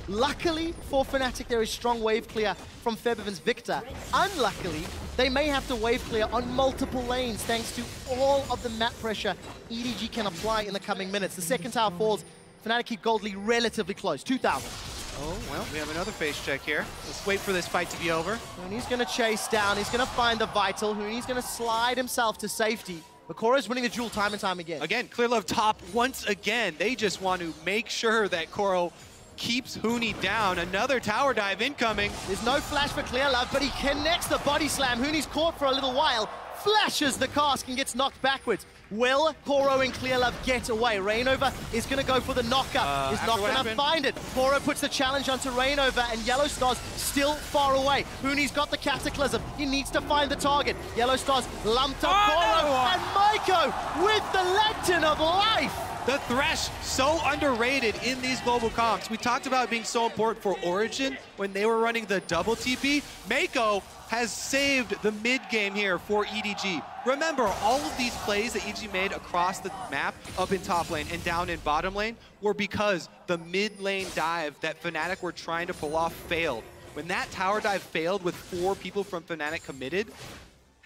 Luckily for Fnatic, there is strong wave clear from Febiven's Victor. Unluckily, they may have to wave clear on multiple lanes thanks to all of the map pressure EDG can apply in the coming minutes. The second tower falls. Fnatic keep Goldly relatively close, 2,000. Oh, well, we have another face check here. Let's wait for this fight to be over. Huni's going to chase down. He's going to find the Vital. Huni's going to slide himself to safety. But Koro's winning the duel time and time again. Again, ClearLove top once again. They just want to make sure that Koro keeps Huni down. Another tower dive incoming. There's no flash for ClearLove, but he connects the body slam. Huni's caught for a little while. Flashes the cask and gets knocked backwards. Will Koro and ClearLove get away? Rainover is going to go for the knockup. He's not going to find it. Koro puts the challenge onto Rainover, and Yellowstar's still far away. Huni's got the Cataclysm. He needs to find the target. Yellowstar's lumped up Koro, and Mako with the Lantern of Life. The Thresh, so underrated in these global comps. We talked about it being so important for Origin when they were running the double TP. Mako has saved the mid game here for EDG. Remember, all of these plays that EDG made across the map, up in top lane and down in bottom lane, were because the mid lane dive that Fnatic were trying to pull off failed. When that tower dive failed with 4 people from Fnatic committed,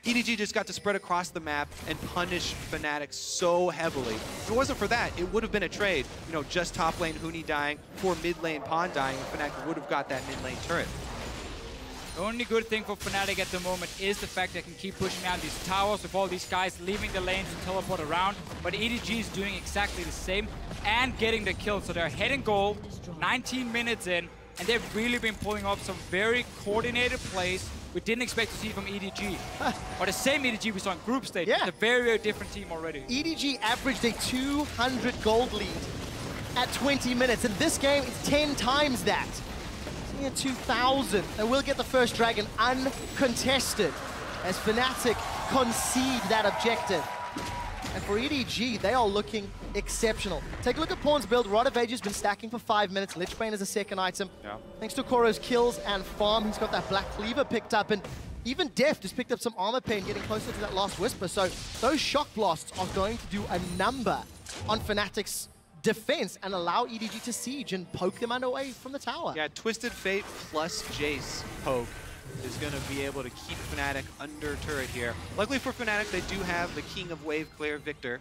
EDG just got to spread across the map and punish Fnatic so heavily. If it wasn't for that, it would have been a trade. You know, just top lane Huni dying for mid lane Pawn dying, and Fnatic would have got that mid lane turret. The only good thing for Fnatic at the moment is the fact they can keep pushing out these towers with all these guys leaving the lanes to teleport around. But EDG is doing exactly the same and getting the kill. So they're ahead in goal, 19 minutes in, and they've really been pulling off some very coordinated plays we didn't expect to see from EDG. Or the same EDG we saw in group stage. Yeah. It's a very, very different team already. EDG averaged a 200 gold lead at 20 minutes. And this game, it's 10 times that. Seeing a 2,000. And we'll get the first dragon uncontested as Fnatic concede that objective. And for EDG, they are looking exceptional. Take a look at Pawn's build. Rod of Age has been stacking for 5 minutes. Lichbane is a second item. Yeah. Thanks to Koro's kills and farm, he's got that Black Cleaver picked up. And even Deft has picked up some armor pain, getting closer to that last Whisper. So those shock blasts are going to do a number on Fnatic's defense and allow EDG to siege and poke them away from the tower. Yeah, Twisted Fate plus Jace poke is going to be able to keep Fnatic under turret here. Luckily for Fnatic, they do have the King of Wave Clear, Victor.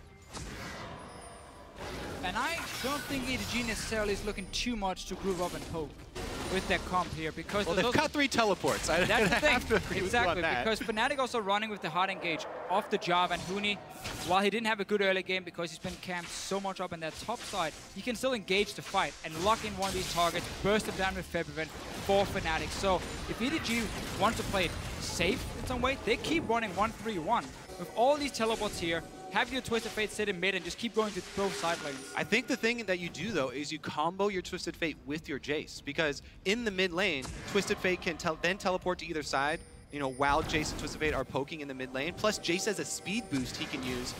And I don't think EDG necessarily is looking too much to group up and poke with their comp here, because well, they've cut 3 teleports. I that's the thing. have to agree exactly, with you on that. because Fnatic also running with the hard engage off the Java, and Huni, while he didn't have a good early game because he's been camped so much up in that top side, he can still engage the fight and lock in one of these targets, burst them down with Febiven for Fnatic. So if EDG wants to play it safe in some way, they keep running 1-3-1. With all these teleports here, have your Twisted Fate sit in mid and just keep going to both side lanes. I think the thing that you do, though, is you combo your Twisted Fate with your Jace, because in the mid lane, Twisted Fate can then teleport to either side, you know, while Jace and Twisted Fate are poking in the mid lane. Plus, Jace has a speed boost he can use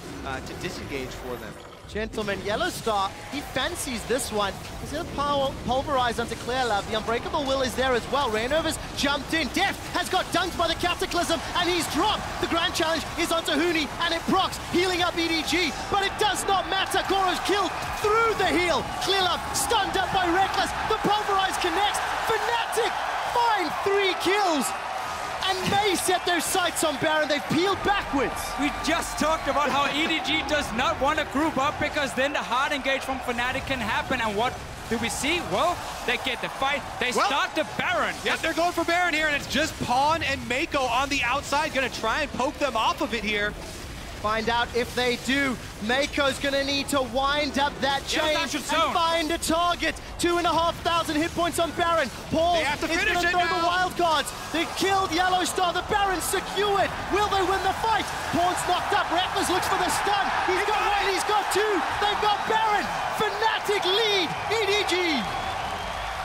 to disengage for them. Gentlemen, Yellow Star, he fancies this one. He's going to pulverize onto Clearlove. The Unbreakable Will is there as well. Rainover's jumped in. Deft has got dunked by the Cataclysm, and he's dropped. The Grand Challenge is onto Huni, and it procs, healing up EDG. But it does not matter. Goro's killed through the heal. Clearlove stunned up by Reckless. The Pulverize connects. Fnatic find 3 kills. And may set their sights on Baron. They've peeled backwards. We just talked about how EDG does not want to group up, because then the hard engage from Fnatic can happen. And what do we see? Well, they get the fight. They start the Baron. Yes, they're going for Baron here, and it's just Pawn and Mako on the outside. Going to try and poke them off of it here. Find out if they do. Mako's gonna need to wind up that chain and find a target. 2,500 hit points on Baron. Paul is gonna throw the wild cards. They killed Yellow Star. The Baron's secured. Will they win the fight? Pawn's knocked up. Reckless looks for the stun. He's got 1, he's got 2. They've got Baron. Fnatic lead EDG.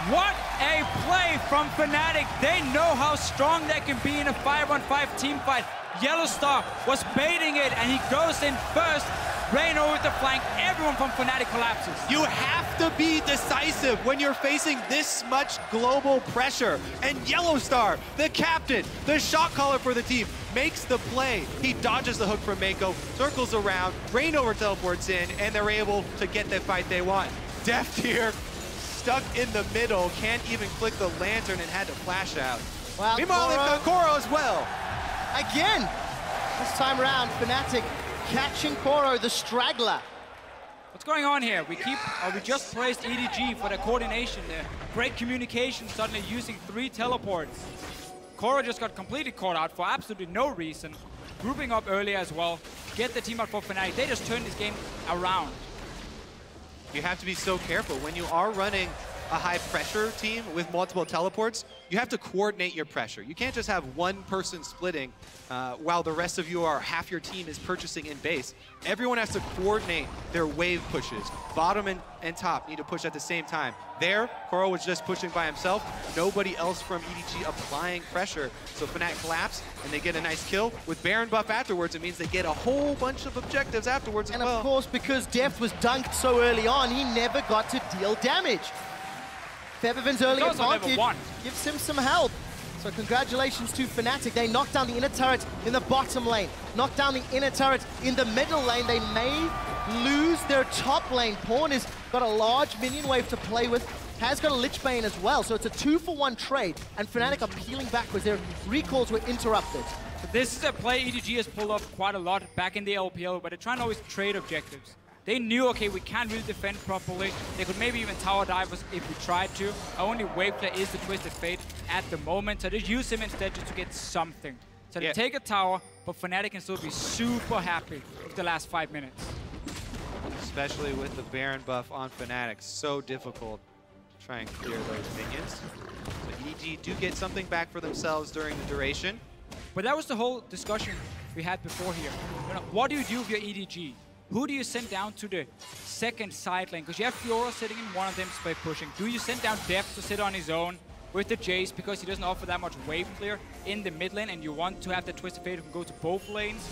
What a play from Fnatic. They know how strong they can be in a 5-on-5 team fight. Yellow Star was baiting it, and he goes in first. Rain over the flank. Everyone from Fnatic collapses. You have to be decisive when you're facing this much global pressure. And Yellow Star, the captain, the shot caller for the team, makes the play. He dodges the hook from Mako, circles around, Rain over teleports in, and they're able to get the fight they want. Deft here, stuck in the middle, can't even click the lantern and had to flash out. Well, meanwhile, they've got Koro as well. Again, this time around, Fnatic catching Koro, the straggler. What's going on here? We just praised EDG for the coordination there. Great communication, suddenly using 3 teleports. Koro just got completely caught out for absolutely no reason. Grouping up earlier as well. Get the team out for Fnatic. They just turned this game around. You have to be so careful. When you are running a high pressure team with multiple teleports, you have to coordinate your pressure. You can't just have one person splitting while the rest of you are, half your team is purchasing in base. Everyone has to coordinate their wave pushes. Bottom and top need to push at the same time. There, Koro was just pushing by himself. Nobody else from EDG applying pressure. So Fnatic collapse, and they get a nice kill. With Baron buff afterwards, it means they get a whole bunch of objectives afterwards as well. And of course, because Deft was dunked so early on, he never got to deal damage. Febiven's early advantage gives him some help. So congratulations to Fnatic. They knocked down the inner turret in the bottom lane, knocked down the inner turret in the middle lane. They may lose their top lane. Pawn has got a large minion wave to play with, has got a Lichbane as well. So it's a 2-for-1 trade, and Fnatic are peeling backwards. Their recalls were interrupted. But this is a play EDG has pulled off quite a lot back in the LPL, but they're trying to always trade objectives. They knew, okay, we can't really defend properly. They could maybe even tower dive us if we tried to. Our only wave play is the Twisted Fate at the moment, so they use him instead just to get something. So they take a tower, but Fnatic can still be super happy with the last 5 minutes. Especially with the Baron buff on Fnatic. So difficult to try and clear those minions. So EDG do get something back for themselves during the duration. But that was the whole discussion we had before here. You know, what do you do with your EDG? Who do you send down to the second side lane? Because you have Fiora sitting in one of them split pushing. Do you send down Deft to sit on his own with the Jace because he doesn't offer that much wave clear in the mid lane and you want to have the Twisted Fate who can go to both lanes?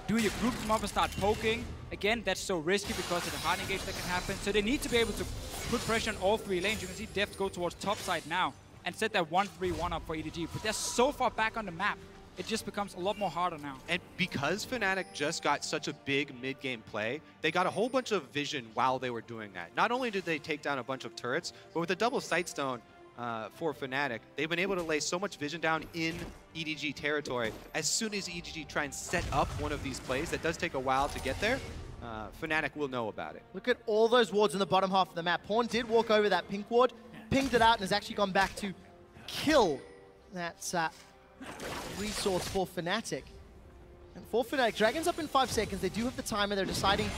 Do you group them up and start poking? Again, that's so risky because of the hard engage that can happen. So they need to be able to put pressure on all 3 lanes. You can see Deft go towards top side now and set that 1-3-1 up for EDG. But they're so far back on the map. It just becomes a lot more harder now. And because Fnatic just got such a big mid-game play, they got a whole bunch of vision while they were doing that. Not only did they take down a bunch of turrets, but with a double Sightstone for Fnatic, they've been able to lay so much vision down in EDG territory. As soon as EDG try and set up one of these plays, that does take a while to get there, Fnatic will know about it. Look at all those wards in the bottom half of the map. Pawn did walk over that pink ward, pinged it out, and has actually gone back to kill that resource for Fnatic. And for Fnatic, Dragon's up in 5 seconds. They do have the timer. They're deciding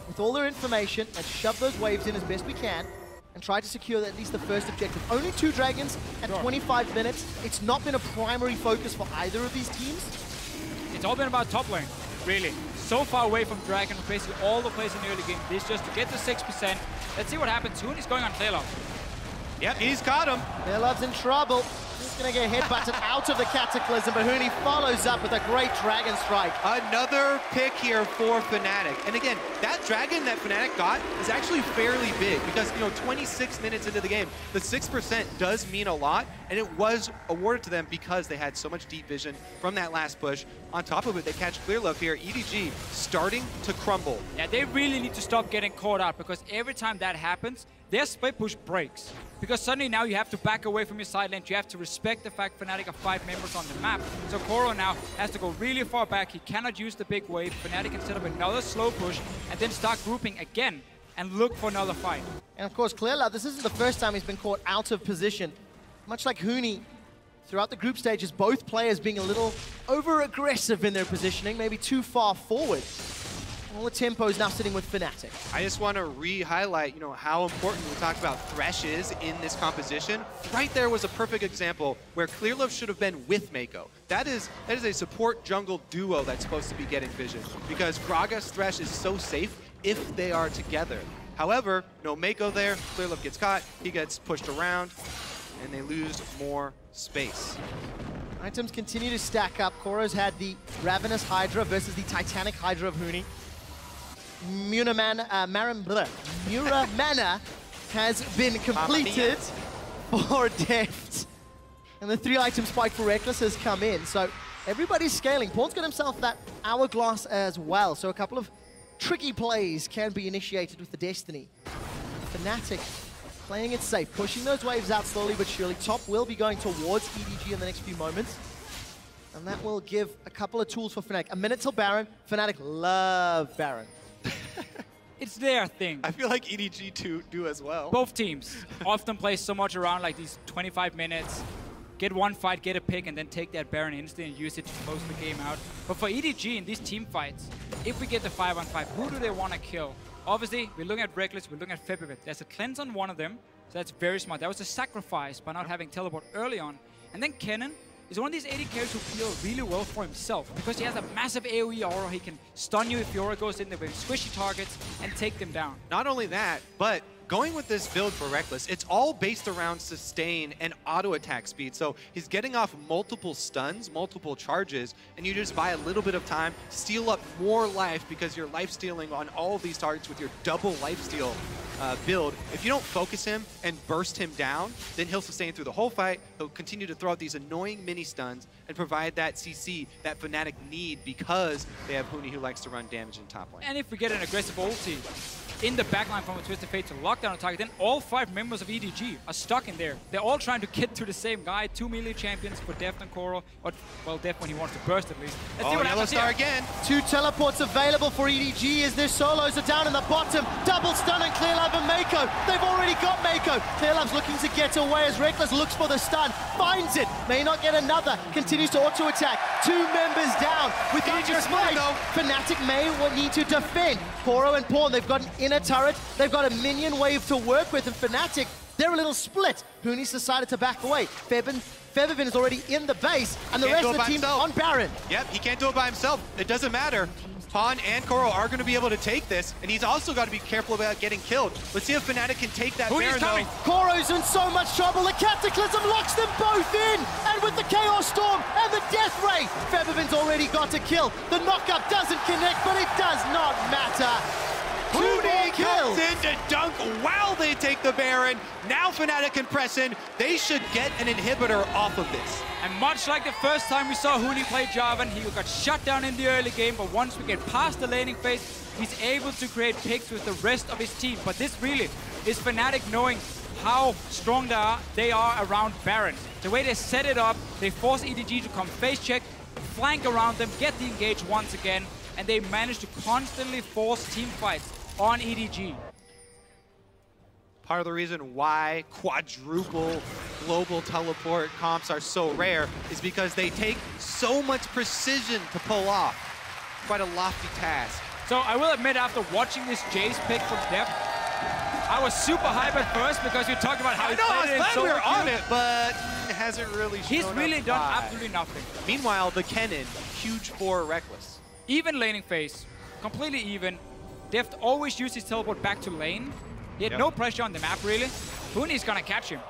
with all their information, let's shove those waves in as best we can and try to secure at least the first objective. Only 2 Dragons at 25 minutes. It's not been a primary focus for either of these teams. It's all been about top lane, really. So far away from Dragon, basically all the plays in the early game. This just to get to 6%. Let's see what happens. Hooney's going on Clearlove. Yep, he's caught him. Clearlove's in trouble. He's going to get headbutted out of the Cataclysm, but Hooney follows up with a great Dragon Strike. Another pick here for Fnatic. And again, that Dragon that Fnatic got is actually fairly big because, you know, 26 minutes into the game, the 6% does mean a lot, and it was awarded to them because they had so much deep vision from that last push. On top of it, they catch Clearlove here. EDG starting to crumble. Yeah, they really need to stop getting caught out because every time that happens, their split push breaks. Because suddenly now you have to back away from your side lane. You have to respect the fact Fnatic have 5 members on the map. So Koro now has to go really far back. He cannot use the big wave. Fnatic can set up another slow push and then start grouping again and look for another fight. And of course, Clearlove, this isn't the first time he's been caught out of position. Much like Hooney, throughout the group stages, both players being a little over-aggressive in their positioning, maybe too far forward. All the tempo is now sitting with Fnatic. I just want to re-highlight, you know, how important we talked about Thresh is in this composition. Right there was a perfect example where Clearlove should have been with Mako. That is a support jungle duo that's supposed to be getting vision because Gragas Thresh is so safe if they are together. However, no Mako there. Clearlove gets caught. He gets pushed around, and they lose more space. Items continue to stack up. Koro's had the Ravenous Hydra versus the Titanic Hydra of Hooney. Muramana has been completed for Deft. And the 3-item spike for Reckless has come in. So everybody's scaling. Pawn's got himself that Hourglass as well. So a couple of tricky plays can be initiated with the Destiny. Fnatic playing it safe, pushing those waves out slowly but surely. Top will be going towards EDG in the next few moments. And that will give a couple of tools for Fnatic. A minute till Baron. Fnatic love Baron. It's their thing. I feel like EDG do as well. Both teams often play so much around like these 25 minutes, get one fight, get a pick, and then take that Baron instant and use it to close the game out. But for EDG in these team fights, if we get the 5-on-5, who do they want to kill? Obviously, we're looking at Reckless, we're looking at Febivit. There's a cleanse on one of them, so that's very smart. That was a sacrifice by not having teleport early on. And then Kennen is one of these AD carries who feel really well for himself because he has a massive AoE aura. He can stun you if Fiora goes in there with squishy targets and take them down. Not only that, but going with this build for Reckless, it's all based around sustain and auto attack speed. So he's getting off multiple stuns, multiple charges, and you just buy a little bit of time, steal up more life because you're life stealing on all of these targets with your double life steal build. If you don't focus him and burst him down, then he'll sustain through the whole fight. He'll continue to throw out these annoying mini stuns and provide that CC that Fnatic need because they have Hooney who likes to run damage in top lane. And if we get an aggressive ulti in the backline from a Twisted Fate to lock down a target. Then all 5 members of EDG are stuck in there. They're all trying to get to the same guy. 2 melee champions for Deft and Koro. Or, well, Deft when he wants to burst at least. Let's see what Yellow happens Star here. again. 2 teleports available for EDG as their solos are down in the bottom. Double stun on Clearlove and Mako. They've already got Mako. Clearlove's looking to get away as Reckless looks for the stun. Finds it. May not get another. Continues to auto-attack. 2 members down. With EDG split, Fnatic may need to defend. Koro and Pawn, they've got an inner turret. They've got a minion wave to work with. And Fnatic, they're a little split. Hooney's decided to back away. Feathervin is already in the base, and the rest of the team on Baron. Yep, he can't do it by himself. It doesn't matter. Pawn and Koro are going to be able to take this, and he's also got to be careful about getting killed. Let's see if Fnatic can take that Baron, though. Koro's in so much trouble. The Cataclysm locks them both in, and with the Chaos Storm and the Death Ray, Feathervin's already got a kill. The knockup doesn't connect, but it does not matter. Hooney comes in to dunk while they take the Baron. Now Fnatic can press in. They should get an inhibitor off of this. And much like the first time we saw Hooney play Jarvan, he got shut down in the early game, but once we get past the laning phase, he's able to create picks with the rest of his team. But this really is Fnatic knowing how strong they are around Baron. The way they set it up, they force EDG to come face check, flank around them, get the engage once again, and they manage to constantly force team fights on EDG. Part of the reason why quadruple global teleport comps are so rare is because they take so much precision to pull off. Quite a lofty task. So I will admit, after watching this Jace pick from Deft, I was super hype at first because you talked about how he played it in solo we were on queue. it, but it hasn't really shown He's really up done why. absolutely nothing. Meanwhile, the Kennen, huge for Reckless. Even laning phase, completely even. Deft always used his teleport back to lane. He had no pressure on the map, really. Hooney's gonna catch him.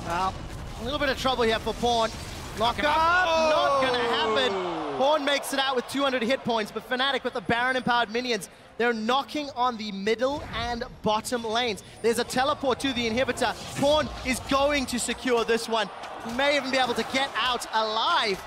Well, a little bit of trouble here for Pawn. Lock up, not gonna happen. Pawn makes it out with 200 hit points, but Fnatic with the Baron-empowered minions, they're knocking on the middle and bottom lanes. There's a teleport to the inhibitor. Pawn is going to secure this one. He may even be able to get out alive.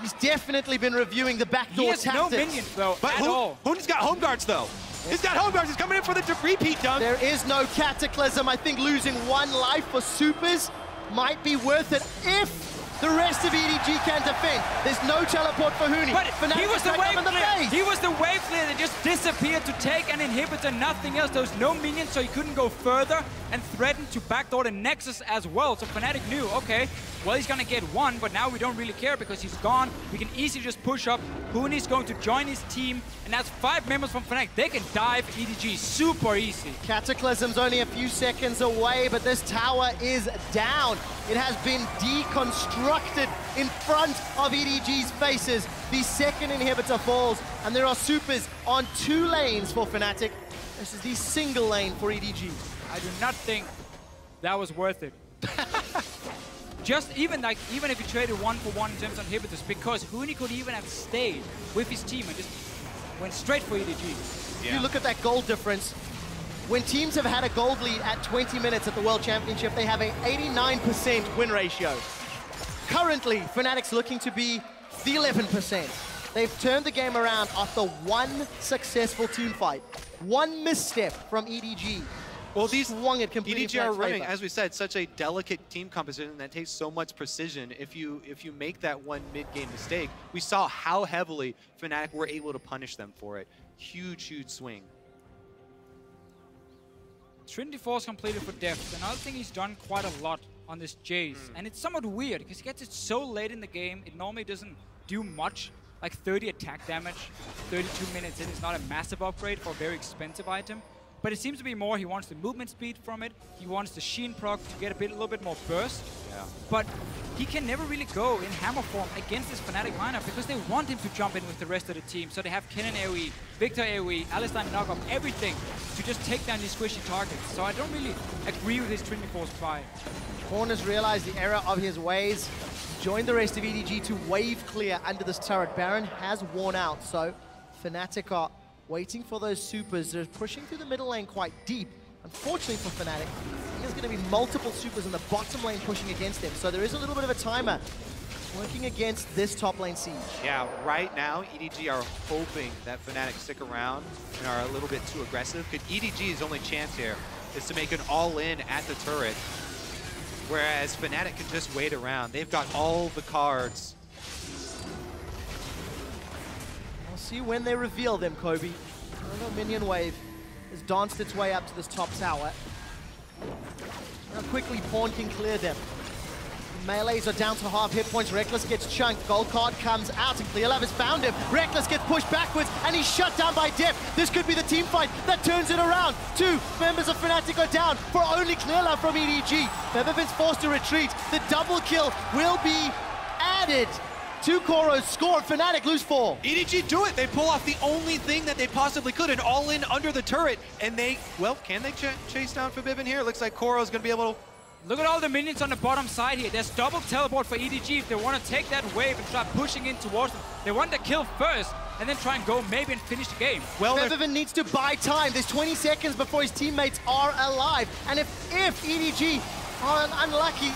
He's definitely been reviewing the backdoor tactics. He has no minions, though, But at all. Hooney's got home guards, though. He's got home guards. He's coming in for the repeat dunk. There is no Cataclysm. I think losing 1 life for supers might be worth it if the rest of EDG can defend. There's no teleport for Hooney. But Fnatic he was the back wave up in the clear. face. He was the wave clear that just disappeared to take an inhibitor, nothing else. There was no minions, so he couldn't go further and threatened to backdoor the Nexus as well. So Fnatic knew, okay, well, he's gonna get 1, but now we don't really care because he's gone. We can easily just push up. Hooney's going to join his team, and that's 5 members from Fnatic. They can dive EDG super easy. Cataclysm's only a few seconds away, but this tower is down. It has been deconstructed in front of EDG's faces. The second inhibitor falls, and there are supers on 2 lanes for Fnatic. This is the single lane for EDG. I do not think that was worth it. Just even if he traded 1-for-1 in terms of inhibitors, because Hooney could even have stayed with his team and just went straight for EDG. If you look at that gold difference, when teams have had a gold lead at 20 minutes at the World Championship, they have an 89% win ratio. Currently, Fnatic's looking to be the 11%. They've turned the game around after 1 successful team fight. 1 misstep from EDG. Well, these swung it completely EDG are Fnatic's running, favor. as we said, such a delicate team composition that takes so much precision. If you make that 1 mid-game mistake, we saw how heavily Fnatic were able to punish them for it. Huge, huge swing. Trinity Force completed for Deft. Another thing he's done quite a lot on this Jace. And it's somewhat weird because he gets it so late in the game, it normally doesn't do much. Like 30 attack damage, 32 minutes in is not a massive upgrade for a very expensive item. But it seems to be more, he wants the movement speed from it, he wants the Sheen proc to get a little bit more burst. Yeah. But he can never really go in hammer form against this Fnatic lineup because they want him to jump in with the rest of the team. So they have Kennen AoE, Victor AoE, Alistar knockup, everything to just take down these squishy targets. So I don't really agree with his Trinity Force buy. Pawn has realized the error of his ways, joined the rest of EDG to wave clear under this turret. Baron has worn out, so Fnatic are waiting for those supers. They're pushing through the middle lane quite deep. Unfortunately for Fnatic, there's going to be multiple supers in the bottom lane pushing against them, so there is a little bit of a timer. working against this top lane siege. Yeah, right now, EDG are hoping that Fnatic stick around and are a little bit too aggressive. Because EDG's only chance here is to make an all-in at the turret, whereas Fnatic can just wait around. They've got all the cards. We'll see when they reveal them, Kobe. Another minion wave has danced its way up to this top tower. How quickly Pawn can clear them. The melees are down to half hit points. Rekkles gets chunked. Gold card comes out, and Clearlove has found him. Rekkles gets pushed backwards, and he's shut down by Def. This could be the team fight that turns it around. 2 members of Fnatic are down for only Clearlove from EDG. Featherfin's forced to retreat. The double kill will be added to Koro's score. Fnatic lose 4. EDG do it. They pull off the only thing that they possibly could, an all-in under the turret. And they, well, can they chase down Forbidden here? It looks like Koro's going to be able to... Look at all the minions on the bottom side here. There's double teleport for EDG if they want to take that wave and start pushing in towards them. They want the kill first and then try and go maybe and finish the game. Well, Featherfin needs to buy time. There's 20 seconds before his teammates are alive. And if EDG are unlucky,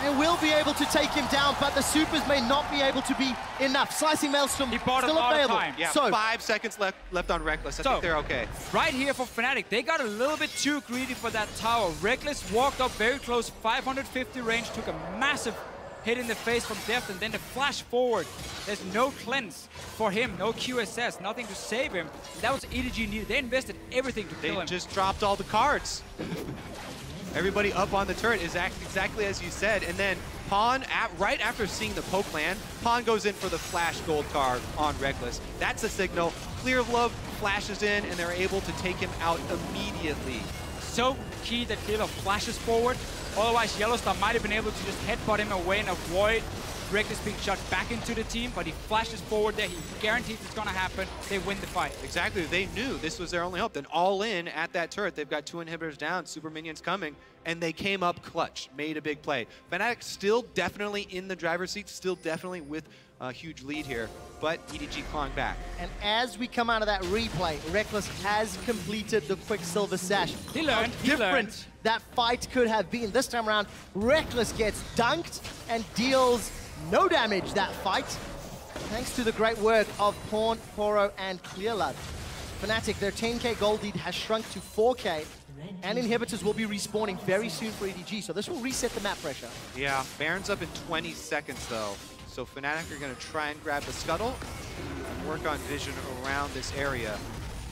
they will be able to take him down, but the supers may not be able to be enough. Slicing Maelstrom he bought still a lot available. of time. Yeah, so 5 seconds left on Rekkles. I think they're okay. Right here for Fnatic, they got a little bit too greedy for that tower. Rekkles walked up very close, 550 range, took a massive hit in the face from Deft, and then the flash forward. There's no cleanse for him, no QSS, nothing to save him. That was EDG needed. They invested everything to kill him. They just dropped all the cards. Everybody up on the turret is exactly as you said, and then Pawn, right after seeing the poke land, Pawn goes in for the flash gold card on Rekkles. That's a signal. Clearlove flashes in, and they're able to take him out immediately. So key that Clearlove flashes forward. Otherwise, Yellowstar might have been able to just headbutt him away and avoid Rekkles being shot back into the team, but he flashes forward there. He guarantees it's going to happen. They win the fight. Exactly. They knew this was their only hope. Then all in at that turret. They've got 2 inhibitors down, super minions coming, and they came up clutch, made a big play. Fnatic still definitely in the driver's seat, still definitely with a huge lead here, but EDG clawing back. And as we come out of that replay, Rekkles has completed the Quicksilver Sash. He learned. How different that fight could have been. This time around, Rekkles gets dunked and deals no damage that fight, thanks to the great work of Pawn, Koro, and Clearlove. Fnatic, their 10k gold lead has shrunk to 4k, and inhibitors will be respawning very soon for EDG, so this will reset the map pressure. Yeah, Baron's up in 20 seconds though, so Fnatic are going to try and grab the scuttle and work on vision around this area.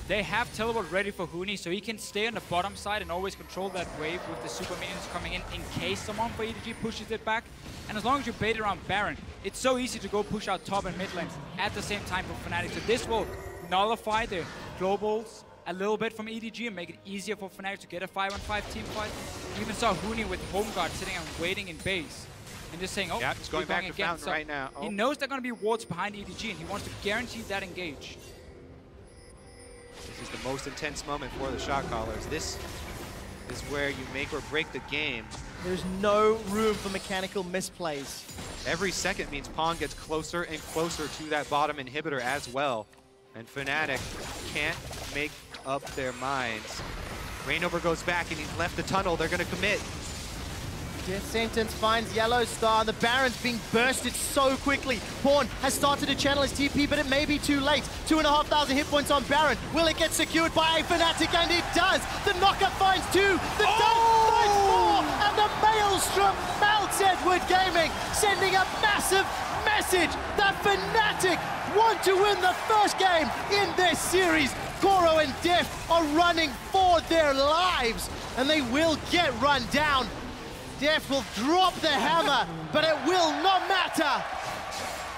They have teleport ready for Huni, so he can stay on the bottom side and always control that wave with the super minions coming in case someone for EDG pushes it back. And as long as you bait around Baron, it's so easy to go push out top and mid lanes at the same time for Fnatic. So this will nullify the globals a little bit from EDG and make it easier for Fnatic to get a 5-on-5 team fight. You even saw Huni with Home Guard sitting and waiting in base and just saying, oh, yeah, he's going back to again. Fountain right now. Oh. He knows there are going to be wards behind EDG and he wants to guarantee that engage. This is the most intense moment for the shot callers. This is where you make or break the game. There's no room for mechanical misplays. Every second means Pawn gets closer and closer to that bottom inhibitor as well. And Fnatic can't make up their minds. Reignover goes back and he's left the tunnel. They're going to commit. Death Sentence finds Yellowstar, and the Baron's being bursted so quickly. Pawn has started to channel his TP, but it may be too late. 2,500 hit points on Baron. Will it get secured by Fnatic? And it does. The knockup finds 2, the dunk finds 4, and the Maelstrom melts Edward Gaming, sending a massive message that Fnatic want to win the first game in this series. Koro and Def are running for their lives, and they will get run down. Def will drop the hammer, but it will not matter.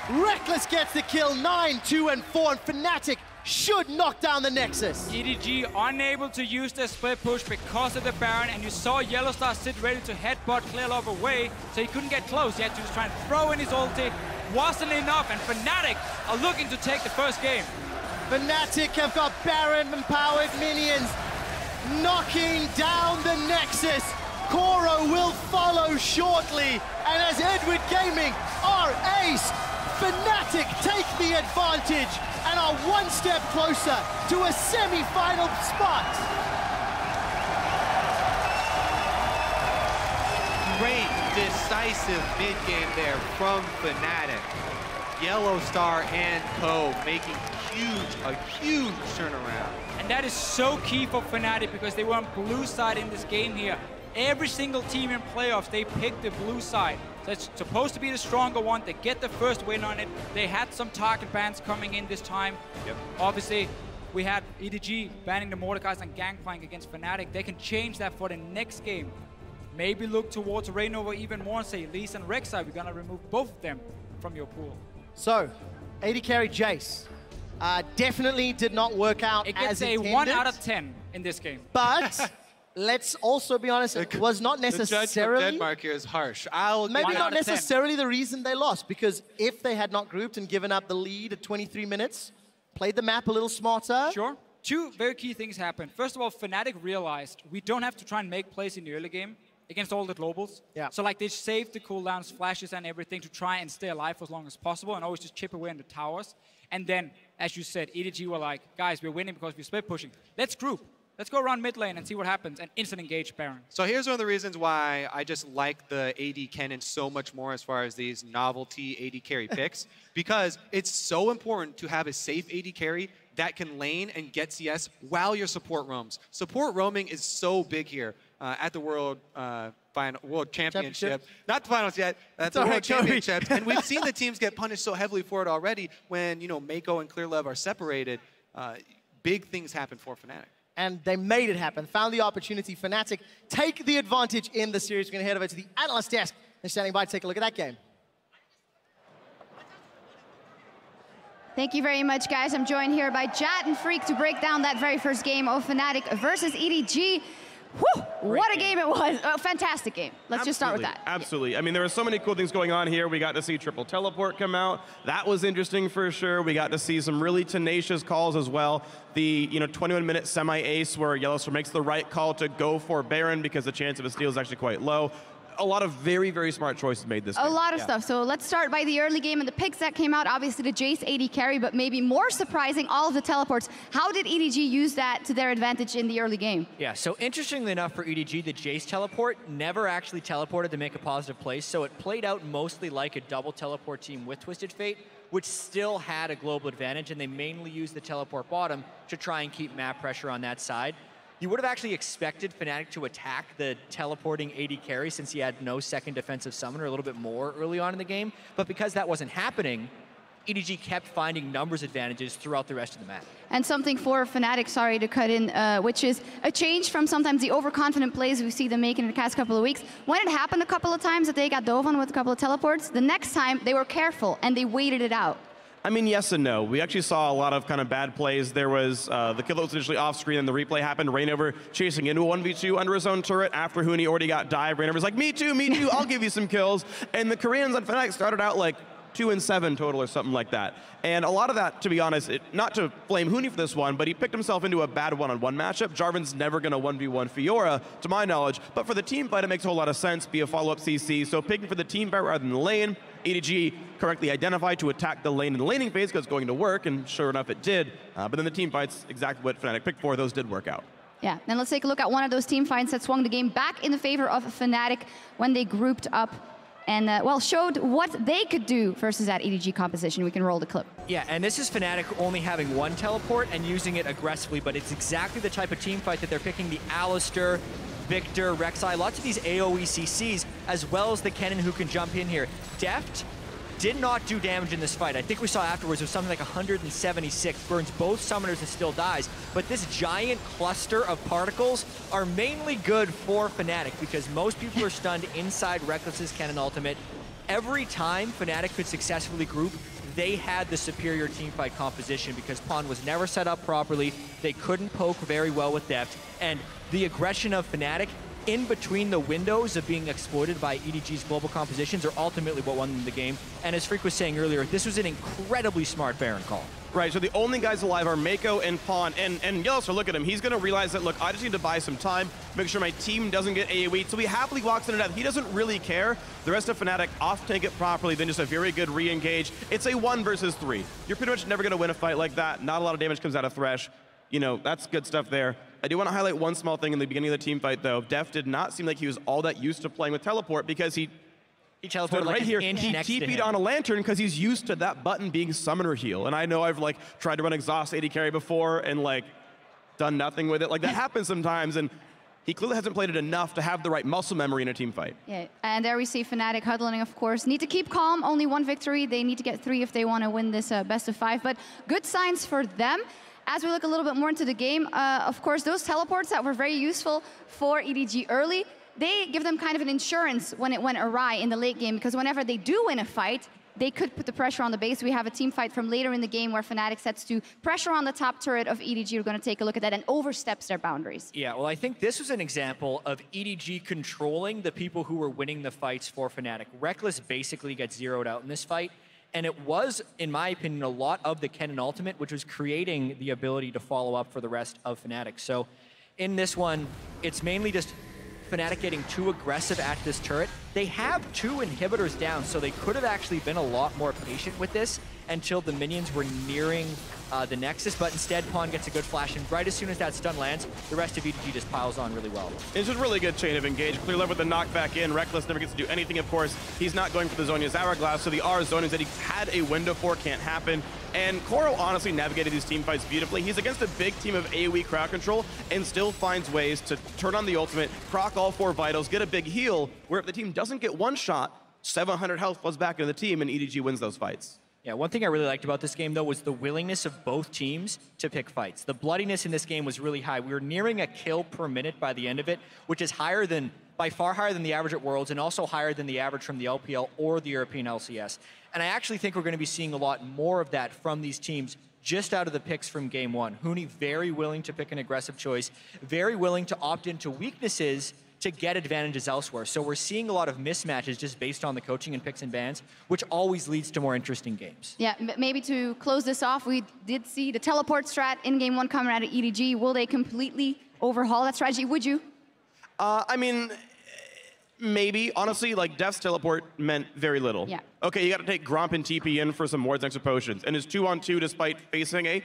Rekkles gets the kill, 9, 2, and 4, and Fnatic should knock down the Nexus. EDG unable to use their split push because of the Baron, and you saw Yellowstar sit ready to headbutt Clearlove away, so he couldn't get close. He had to just try and throw in his ulti. Wasn't enough, and Fnatic are looking to take the first game. Fnatic have got Baron-empowered minions knocking down the Nexus. Koro will follow shortly, and as Edward Gaming are aced, Fnatic take the advantage and are one step closer to a semi-final spot. Great decisive mid-game there from Fnatic. Yellow Star and Co making a huge turnaround. And that is so key for Fnatic because they were on blue side in this game here. Every single team in playoffs, they picked the blue side. So it's supposed to be the stronger one. They get the first win on it. They had some target bans coming in this time. Yep. Obviously, we had EDG banning the Mordekais and Gangplank against Fnatic. They can change that for the next game. Maybe look towards Reignover even more and say, Lee's and Rek'Sai, we're gonna remove both of them from your pool. So, AD carry Jace definitely did not work out as intended. It gets a 1 out of 10 in this game. But let's also be honest, it was not necessarily... The judge from Denmark here is harsh. Maybe not necessarily the reason they lost, because if they had not grouped and given up the lead at 23 minutes, played the map a little smarter... Sure. Two very key things happened. First of all, Fnatic realized we don't have to try and make plays in the early game against all the globals. Yeah. So like they saved the cooldowns, flashes and everything to try and stay alive for as long as possible and always just chip away on the towers. And then, as you said, EDG were like, guys, we're winning because we're split pushing. Let's group. Let's go around mid lane and see what happens and instant engage Baron. So here's one of the reasons why I just like the AD Kennen so much more as far as these novelty AD carry picks, because it's so important to have a safe AD carry that can lane and get CS while your support roams. Support roaming is so big here at the World Championship. Not the finals yet, at the World Championships. And we've seen the teams get punished so heavily for it already when, you know, Mako and Clearlove are separated. Big things happen for Fnatic. And they made it happen, found the opportunity. Fnatic take the advantage in the series. We're going to head over to the analyst desk. They're standing by to take a look at that game. Thank you very much, guys. I'm joined here by Jad and Freak to break down that very first game of Fnatic versus EDG. Whew, what a game it was. A fantastic game. Let's just start with that. Absolutely. Yeah. I mean, there were so many cool things going on here. We got to see triple teleport come out. That was interesting for sure. We got to see some really tenacious calls as well. The 21-minute semi-ace where Yellowstar makes the right call to go for Baron because the chance of a steal is actually quite low. A lot of very, very smart choices made this game. A lot of stuff. So let's start by the early game and the picks that came out. Obviously the Jace AD carry, but maybe more surprising, all of the teleports. How did EDG use that to their advantage in the early game? Yeah, so interestingly enough for EDG, the Jace teleport never actually teleported to make a positive play, so it played out mostly like a double teleport team with Twisted Fate, which still had a global advantage, and they mainly used the teleport bottom to try and keep map pressure on that side. You would have actually expected Fnatic to attack the teleporting AD carry since he had no second defensive summoner a little bit more early on in the game, but because that wasn't happening, EDG kept finding numbers advantages throughout the rest of the map. And something for Fnatic, sorry to cut in, which is a change from sometimes the overconfident plays we see them making in the past couple of weeks. When it happened a couple of times that they got dove on with a couple of teleports, the next time they were careful and they waited it out. I mean, yes and no. We actually saw a lot of kind of bad plays. There was the kill that was initially off screen and the replay happened. Reignover chasing into a 1v2 under his own turret after Huni already got dived. Reignover's like, me too, I'll give you some kills. And the Koreans on Fnatic started out like 2-7 total or something like that. And a lot of that, to be honest, not to blame Huni for this one, but he picked himself into a bad one-on-one matchup. Jarvan's never going to 1v1 Fiora, to my knowledge. But for the team fight, it makes a whole lot of sense, be a follow-up CC. So picking for the team fight rather than the lane, EDG correctly identified to attack the lane in the laning phase because it's going to work, and sure enough, it did. But then the team fight's exactly what Fnatic picked for. Those did work out. Yeah, and let's take a look at one of those team fights that swung the game back in the favor of Fnatic when they grouped up and, well, showed what they could do versus that EDG composition. We can roll the clip. Yeah, and this is Fnatic only having one teleport and using it aggressively, but it's exactly the type of team fight that they're picking. The Alistar, Victor, Rek'Sai, lots of these AoE CCs, as well as the Kennen who can jump in here. Deft did not do damage in this fight. I think we saw afterwards it was something like 176, burns both summoners and still dies. But this giant cluster of particles are mainly good for Fnatic because most people are stunned inside Reckless's Kennen ultimate. Every time Fnatic could successfully group, they had the superior teamfight composition because Pawn was never set up properly. They couldn't poke very well with Deft. And the aggression of Fnatic in between the windows of being exploited by EDG's global compositions are ultimately what won them the game. And as Freak was saying earlier, this was an incredibly smart Baron call. Right, so the only guys alive are Mako and Pawn, and Yellowstar, look at him. He's going to realize that, look, I just need to buy some time, make sure my team doesn't get AoE, so he happily walks in and out. He doesn't really care. The rest of Fnatic off-tank it properly, then just a very good re-engage. It's a 1 versus 3. You're pretty much never going to win a fight like that. Not a lot of damage comes out of Thresh. You know, that's good stuff there. I do want to highlight one small thing in the beginning of the team fight, though. Deft did not seem like he was all that used to playing with teleport because he He teleported like right here, an inch he next to TP'd him. on a lantern because he's used to that button being summoner heal. And I know I've like tried to run exhaust AD carry before and like done nothing with it. Like that happens sometimes, and he clearly hasn't played it enough to have the right muscle memory in a team fight. Yeah, and there we see Fnatic huddling, of course. Need to keep calm, only one victory. They need to get 3 if they want to win this best of 5, but good signs for them. As we look a little bit more into the game, of course, those teleports that were very useful for EDG early, they give them kind of an insurance when it went awry in the late game, because whenever they do win a fight, they could put the pressure on the base. We have a team fight from later in the game where Fnatic sets to pressure on the top turret of EDG. We're going to take a look at that, and oversteps their boundaries. Yeah, well, I think this was an example of EDG controlling the people who were winning the fights for Fnatic. Rekkles basically gets zeroed out in this fight, and it was, in my opinion, a lot of the Kennen ultimate, which was creating the ability to follow up for the rest of Fnatic. So in this one, it's mainly just Fnatic getting too aggressive at this turret. They have 2 inhibitors down, so they could have actually been a lot more patient with this until the minions were nearing the Nexus, but instead Pawn gets a good flash, and right as soon as that stun lands, the rest of EDG just piles on really well. It's just a really good chain of engage. Clear love with the knockback in. Rekkles never gets to do anything, of course. He's not going for the Zhonya's Hourglass, so the R zonings that he had a window for can't happen. And Koro honestly navigated these team fights beautifully. He's against a big team of AoE crowd control and still finds ways to turn on the ultimate, proc all 4 vitals, get a big heal, where if the team doesn't get one shot, 700 health flows back into the team, and EDG wins those fights. Yeah, one thing I really liked about this game, though, was the willingness of both teams to pick fights. The bloodiness in this game was really high. We were nearing a kill per minute by the end of it, which is higher than, by far higher than the average at Worlds, and also higher than the average from the LPL or the European LCS. And I actually think we're going to be seeing a lot more of that from these teams just out of the picks from game 1. Huni very willing to pick an aggressive choice, very willing to opt into weaknesses to get advantages elsewhere. So we're seeing a lot of mismatches just based on the coaching and picks and bans, which always leads to more interesting games. Yeah, maybe to close this off, we did see the teleport strat in game 1 coming out of EDG. Will they completely overhaul that strategy? Would you? I mean, maybe. Honestly, like, Def's teleport meant very little. Yeah. Okay, you got to take Gromp and TP in for some wards and extra potions. And his 2-on-2, despite facing a,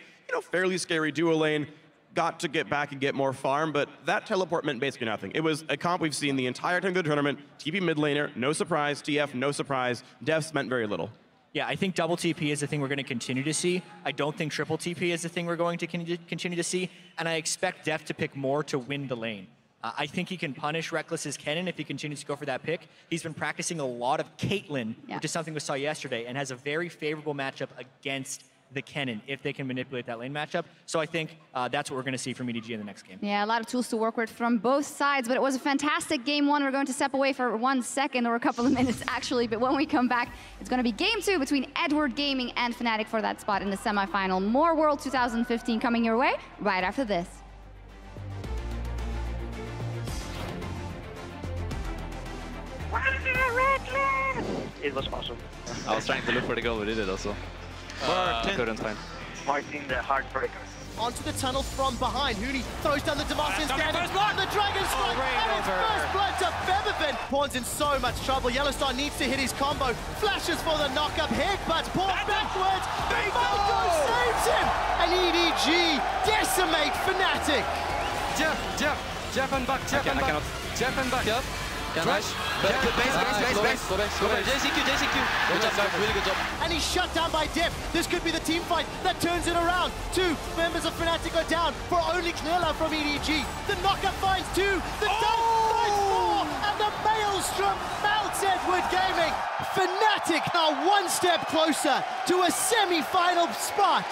fairly scary duo lane, got to get back and get more farm, but that teleport meant basically nothing. It was a comp we've seen the entire time of the tournament. TP mid laner, no surprise. TF, no surprise. Defs meant very little. Yeah, I think double TP is the thing we're going to continue to see. I don't think triple TP is the thing we're going to continue to see, and I expect Def to pick more to win the lane. I think he can punish Rekkles' Kennen if he continues to go for that pick. He's been practicing a lot of Caitlyn, which is something we saw yesterday, and has a very favorable matchup against the Kennen if they can manipulate that lane matchup. So I think that's what we're going to see from EDG in the next game. Yeah, a lot of tools to work with from both sides, but it was a fantastic game 1. We're going to step away for 1 second, or a couple of minutes actually, but when we come back, it's going to be game 2 between Edward Gaming and Fnatic for that spot in the semifinal. More World 2015 coming your way right after this. It was awesome. I was trying to look for the goal, we did it also. I couldn't find. Martin the Heartbreaker. Onto the tunnel from behind. Huni throws down the Demacian standard. The Dragon Strike, and it's first blood to Featherfin. Pawn's in so much trouble. Yellowstar needs to hit his combo. Flashes for the knock-up hit, but Pawn backwards. Maiko saves him. And EDG decimate Fnatic. Jeff and back, Jeff and back. Jeff and back. Yep. Flash. Good base. Go back. JCQ. Good job, really good job. And he's shut down by Def. This could be the team fight that turns it around. 2 members of Fnatic are down for only clear-love from EDG. The knockup finds 2. The dunk finds 4. And the Maelstrom melts Edward Gaming. Fnatic now 1 step closer to a semi-final spot.